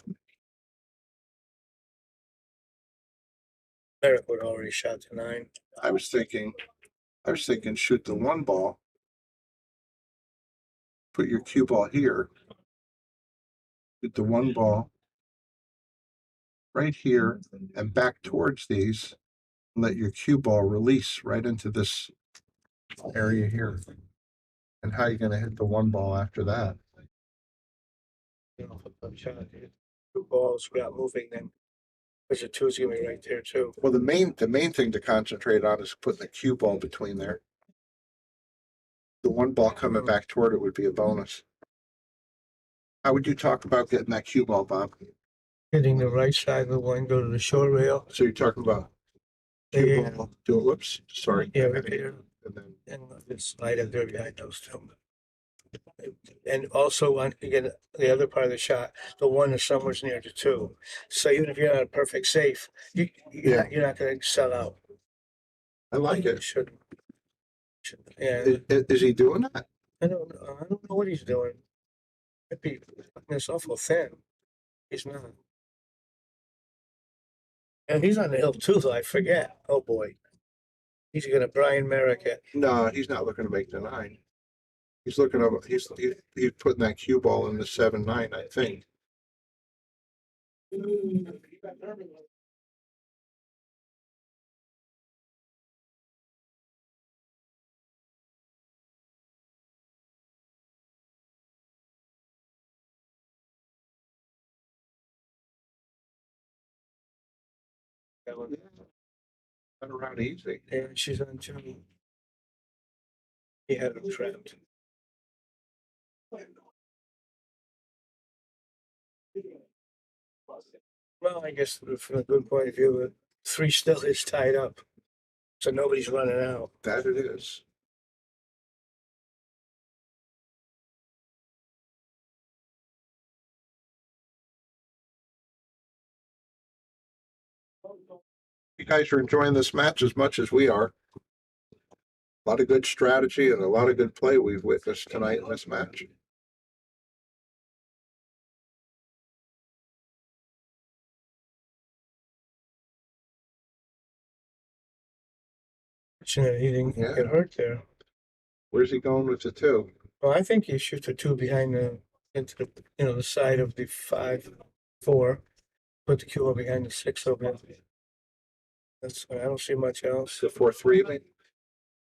Eric would already shot the 9. I was thinking shoot the 1 ball. Put your cue ball here. Shoot the 1 ball right here and back towards these. Let your cue ball release right into this area here. And how are you going to hit the 1 ball after that? You know, the 2 balls without moving them. Because the 2's gonna be right there too. Well, the main thing to concentrate on is putting the cue ball between there. The 1 ball coming back toward it would be a bonus. How would you talk about getting that cue ball, Bob? Hitting the right side of the 1, go to the short rail. So you're talking about cue Yeah, ball. Do it. Whoops. Sorry. yeah, right there. And then And it's slide up there behind those 2. And also, again, the other part of the shot, the 1 is somewhere near the 2. So even if you're not a perfect safe, you're not going to sell out. I like You it. shouldn't. Yeah, Is he doing that? I don't know what he's doing. Might be this awful thin. He's not. And he's on the hill too, though. I forget. Oh boy. He's gonna Brian Merrick it. No, he's not looking to make the 9. He's looking over. He's putting that cue ball in the 7-9, I think. Went around easy. And she's on Jimmy. He had him trapped. Well, I guess from a good point of view, 3 still is tied up. So nobody's running out. That it is. You guys are enjoying this match as much as we are. A lot of good strategy and a lot of good play we've witnessed tonight in this match. Fortunate he didn't Yeah. get hurt there. Where's he going with the 2? Well, I think you shoot the 2 behind into the side of the 5-4. Put the cue behind the 6 over. I don't see much else. The 4-3, you mean?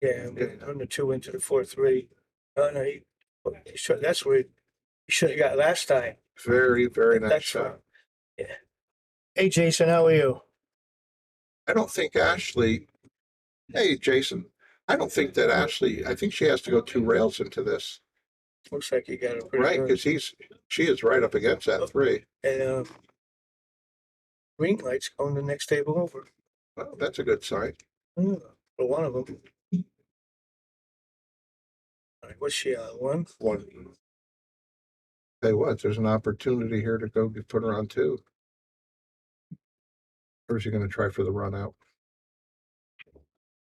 Yeah, run the 2 into the 4-3. Oh no, that's where he should have got last time. Very, very nice That's shot. Yeah. Hey Jason, how are you? I don't think Ashley. Hey, Jason. I don't think that Ashley. I think she has to go 2 rails into this. Looks like you got it pretty Right, good. because she is right up against that 3. And green light's going the next table over. Well, that's a good sign. For one of them. All right, what's she on? 1? 1. Tell you what, there's an opportunity here to go put her on 2. Or is he going to try for the run out?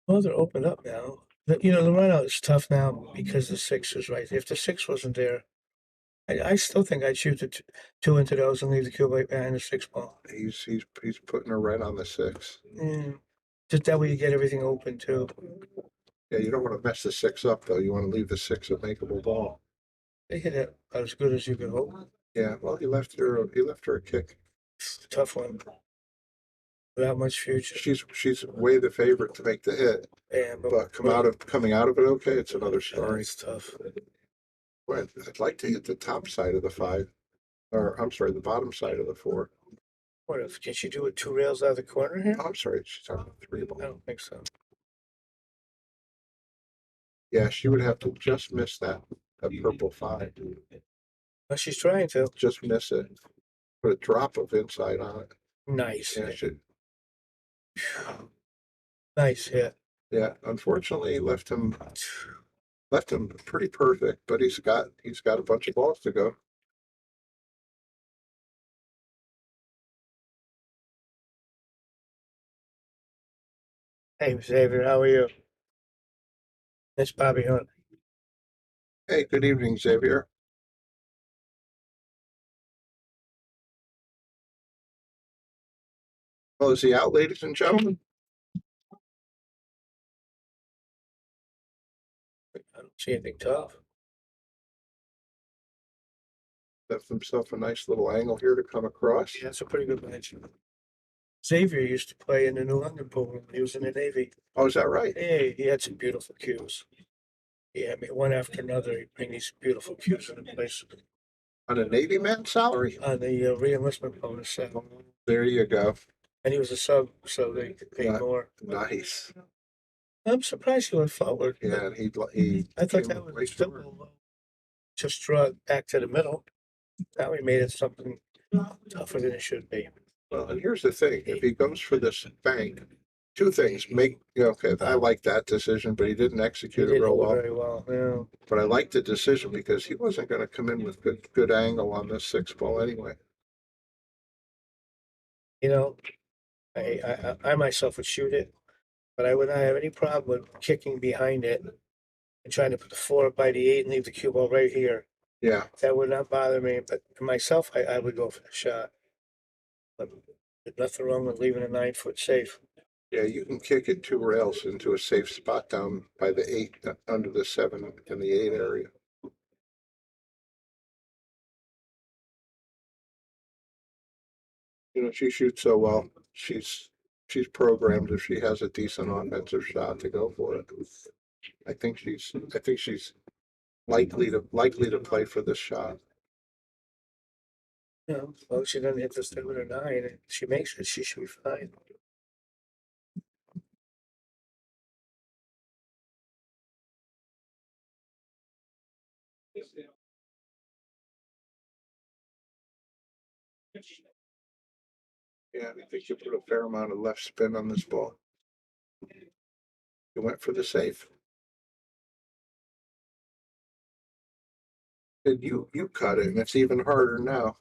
Well, they're opened up now. The run out is tough now because the 6 is right. If the 6 wasn't there, I still think I'd shoot the 2 into those and leave the cue right behind the 6 ball. He's putting her right on the 6. Just that way you get everything open too. Yeah, you don't want to mess the 6 up though. You want to leave the 6 a makeable ball. They hit it about as good as you could hope. Yeah, well, he left her a kick. It's a tough one. Without much future. She's way the favorite to make the hit. Yeah, But coming out of it okay, it's another story. It's tough. Well, I'd like to hit the top side of the 5. Or I'm sorry, the bottom side of the 4. What if can she do it 2 rails out of the corner here? Oh, I'm sorry, she's on the 3 ball. I don't think so. Yeah, she would have to just miss that purple 5. Well, she's trying to. Just miss it. Put a drop of inside on it. Nice. Yeah, Nice hit. yeah. Unfortunately, left him pretty perfect, but he's got a bunch of balls to go. Hey Xavier, how are you? It's Bobby Hunt. Hey, good evening, Xavier. Well, is he out, ladies and gentlemen? I don't see anything tough. Left himself a nice little angle here to come across. Yeah, that's a pretty good match. Xavier used to play in the New London pool when he was in the Navy. Oh, is that right? Hey, he had some beautiful cues. Yeah, I mean, one after another, he'd bring these beautiful cues into place. On a Navy man salary? On the re-enlistment bonus. There you go. And he was a sub, so they could pay more. Nice. I'm surprised he went forward. Yeah, and he I thought came that way was forward. simple. Just draw it back to the middle. Now he made it something tougher than it should be. Well, and here's the thing, if he goes for this bank, 2 things, okay, I like that decision, but he didn't He execute it did real hold well. very well. Yeah. But I like the decision because he wasn't going to come in with good angle on this 6 ball anyway. I myself would shoot it, but I would not have any problem with kicking behind it and trying to put the 4 by the 8 and leave the cue ball right here. Yeah, That would not bother me, but for myself, I would go for the shot. But there's nothing wrong with leaving a 9-foot safe. yeah, you can kick it 2 rails into a safe spot down by the 8, under the 7 and the 8 area. You know, she shoots so well. She's programmed if she has a decent offensive shot to go for it. I think she's likely to play for this shot. You know, as long as she doesn't hit the 7 or 9, and she makes it, she should be fine. Yeah, I think you put a fair amount of left spin on this ball. You went for the safe. And you cut it, and it's even harder now.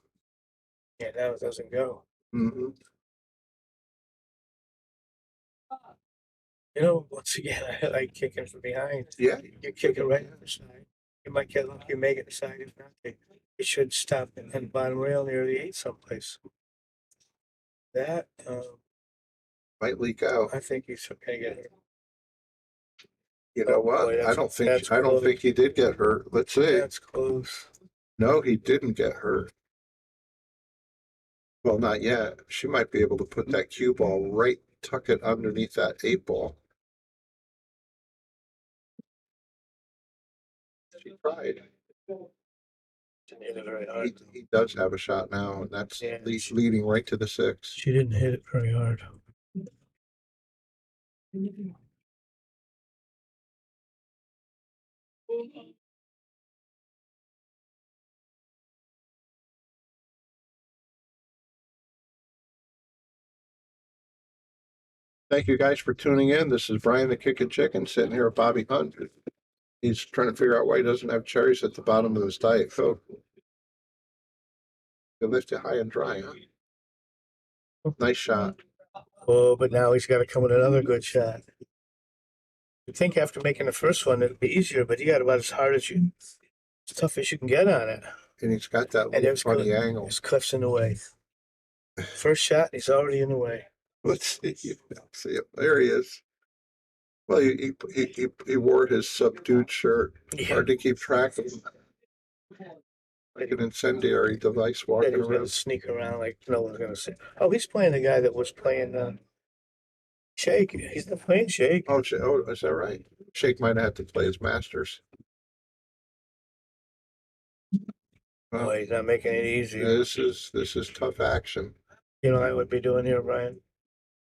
Yeah, now it doesn't go. Mm-hmm. You know, once again, I like kicking from behind. Yeah, You kick it right on the side. You might get lucky, you make it the side. If not, it should stop in the bottom rail near the 8 someplace. That, might leak out. I think he's okay get hurt. You know Oh, what? boy, I don't think that's I don't close. think he did get hurt. Let's see. That's close. No, he didn't get hurt. Well, not yet. She might be able to put that cue ball right, tuck it underneath that 8 ball. She tried. Didn't hit it very hard. He does have a shot now, and that's Yeah. leading right to the 6. She didn't hit it very hard. Thank you guys for tuning in. This is Brian the Kickin' Chicken sitting here with Bobby Hunt. He's trying to figure out why he doesn't have cherries at the bottom of his Diet Coke. They lift it high and dry, huh? Nice shot. Oh, but now he's got to come with another good shot. You'd think after making the first one it'd be easier, but he got about as hard as tough as you can get on it. And he's got that And little there's funny angle. His Cliff's in the way. First shot, he's already in the way. Let's see. See it. There he is. Well, he wore his subdued shirt. Yeah. Hard to keep track of him. Like an incendiary device Then walking he's gonna around. sneak around like no one's gonna see. Oh, he's playing the guy that was playing Shake. He's not playing Shake. Oh, is that right? Shake might have to play his Masters. Oh, he's not making it easy. This is tough action. You know what I would be doing here, Brian?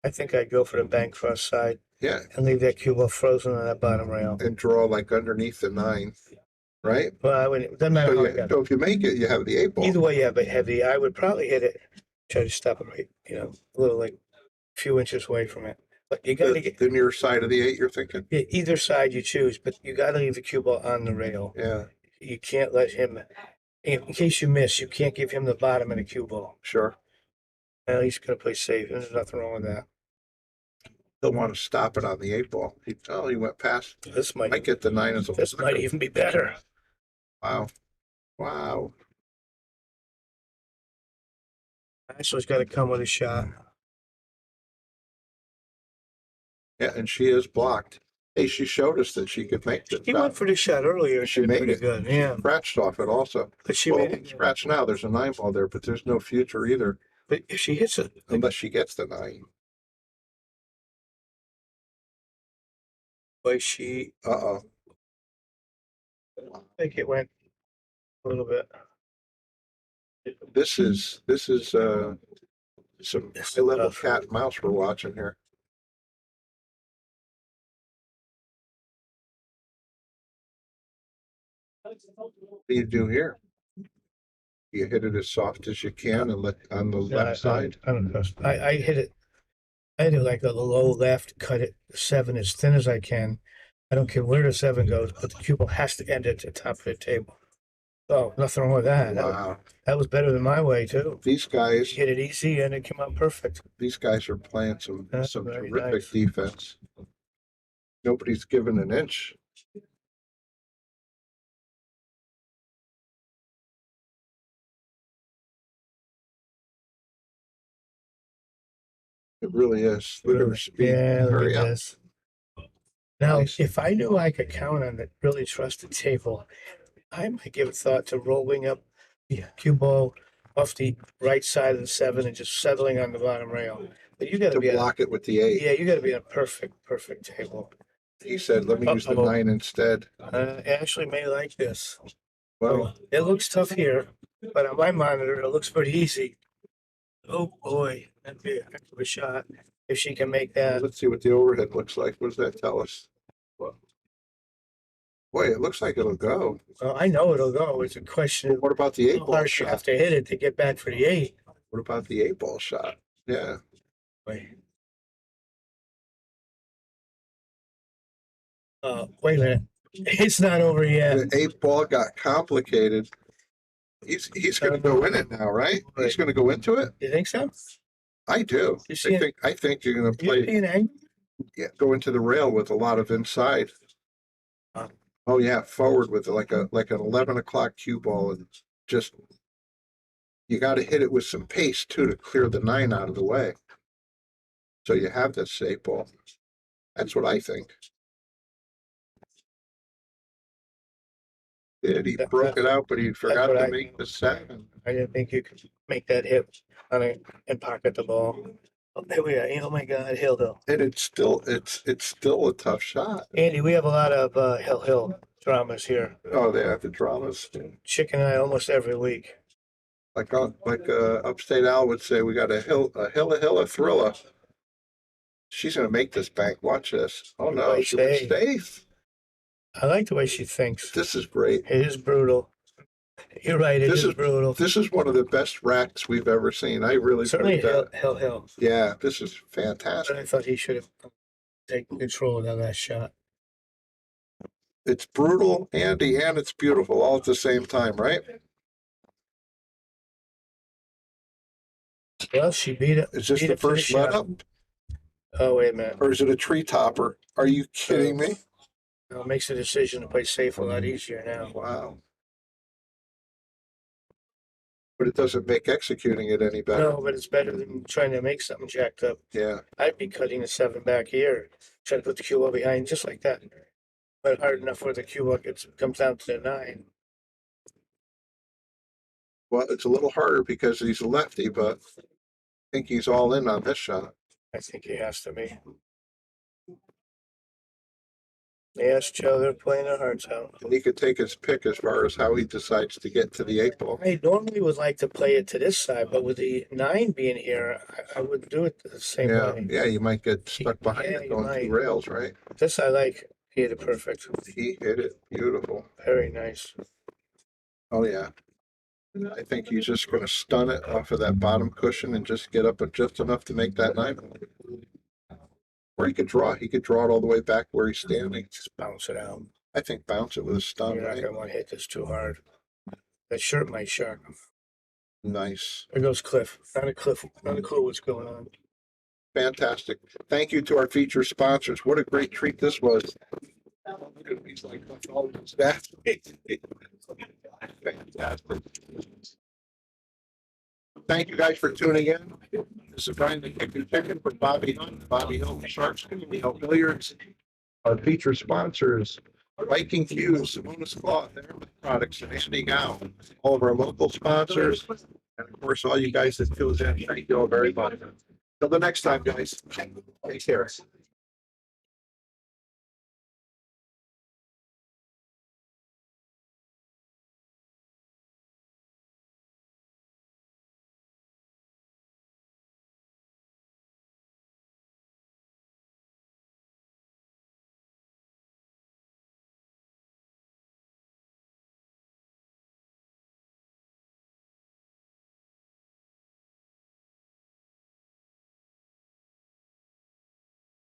I think I'd go for the bank cross side Yeah, and leave that cue ball frozen on that bottom rail. and draw like underneath the 9, right? Well, I wouldn't. Doesn't matter how I got it. So if you make it, you have the 8 ball. Either way, yeah, but heavy. I would probably hit it, try to stop it right, a little like a few inches away from it. But you got to get The near side of the 8, you're thinking? either side you choose, but you got to leave the cue ball on the rail. Yeah, You can't let him, in case you miss, you can't give him the bottom of the cue ball. sure. Well, he's going to play safe. There's nothing wrong with that. He'll want to stop it on the 8 ball. He went past. This might Get the 9 as a this might even be better. Wow. Wow. So he's got to come with a shot. Yeah, and she is blocked. Hey, she showed us that she could make the He shot. went for the shot earlier. She She made pretty it. good. Yeah, Scratched off it also. but she Well, made it. scratch now. There's a 9 ball there, but there's no future either, But if she hits it, unless she gets the 9. boy, she Uh-oh. I think it went a little bit. This is some This is high-level tough. cat and mouse we're watching here. What do you do here? You hit it as soft as you can and let on the left side. I don't trust. I hit it. I hit it like a low left, cut it 7 as thin as I can. I don't care where the 7 goes, but the cue ball has to end at the top of the table. Oh, nothing wrong with that. Wow. That was better than my way too. These guys Hit it easy and it came out perfect. are playing some That's very terrific nice. defense. Nobody's given an inch. It really is. Look at her speed. Yeah, look Hurry at up. this. Now, Nice. if I knew I could count on the really trusted table, I might give a thought to rolling up the cue ball off the right side of the 7 and just settling on the bottom rail. But you got To be block it with the 8. yeah, you got to be on a perfect table. He said, let me use the Uh-oh. 9 instead. Ashley may like this. Well, It looks tough here, but on my monitor, it looks pretty easy. Oh boy, that'd be a heck of a shot if she can make that. let's see what the overhead looks like. What does that tell us? Boy, it looks like it'll go. Well, I know it'll go. It's a question of What about the 8 how ball hard you have shot? to hit it to get back for the 8. What about the 8 ball shot? Yeah. Wait. Wait a minute. It's not over yet. The 8 ball got complicated. He's going to go in it now, right? He's going to go into it. You think so? I do. You see it? I think you're going to You play. being angry? Yeah, go into the rail with a lot of inside. Huh. Oh yeah, forward with like an 11 o'clock cue ball, and just you got to hit it with some pace too to clear the 9 out of the way. So you have this 8 ball. That's what I think. He broke it out, but he forgot what to I make think. the 7. I didn't think you could make that hit on it and pocket the ball. Oh, there we are. Oh my God, Hill. And it's still a tough shot. Andy, we have a lot of Hill dramas here. Oh, they have the dramas. Chicken and I almost every week. Like Upstate Al would say, we got a thriller. She's gonna make this bank. Watch this. Oh no, Play she went safe. safe. I like the way she thinks. This is great. It is brutal. You're right. It This is brutal. This is one of the best racks we've ever seen. I really Certainly think that. Hill. Yeah, this is But fantastic. I thought he should have taken control of that last shot. It's brutal, Andy, and it's beautiful all at the same time, right? Well, she beat it. Is this beat the it to first shot. let up, Oh, wait a minute. or is it a tree topper? Are you kidding me? It makes the decision to play safe a lot easier now. Wow. But it doesn't make executing it any better. No, but it's better than trying to make something jacked up. Yeah. I'd be cutting the 7 back here, trying to put the cue ball behind just like that. But hard enough where the cue ball comes down to the 9. Well, it's a little harder because he's a lefty, but I think he's all in on this shot. I think he has to be. Yes, Joe, they're playing their hearts out. And he could take his pick as far as how he decides to get to the 8 ball. I normally would like to play it to this side, but with the 9 being here, I wouldn't do it the same Yeah, way. yeah, you might get stuck behind Yeah, it you going might. through rails, right? This I like. He hit it perfect. He hit it beautiful. Very nice. Oh yeah. I think he's just going to stun it off of that bottom cushion and just get up just enough to make that 9. Or he could draw. He could draw it all the way back where he's standing. Just bounce it out. I think bounce it with a stun, You're not right? going to want to hit this too hard. That shirt might shock him. Nice. There goes Cliff. Not a clue what's going on. Fantastic. Thank you to our feature sponsors. What a great treat this was. He's like, that's fantastic. Thank you guys for tuning in. This is Brian the Chicken Chicken for Bobby Hunt, Bobby Hill Sharks, Hill Billiards. Our feature sponsors, Viking Fuse, Simonis Cloth, Airman Products, and Andy Gow. All of our local sponsors, and of course, all you guys that tune in. Thank you all very much. Till the next time, guys. Take care.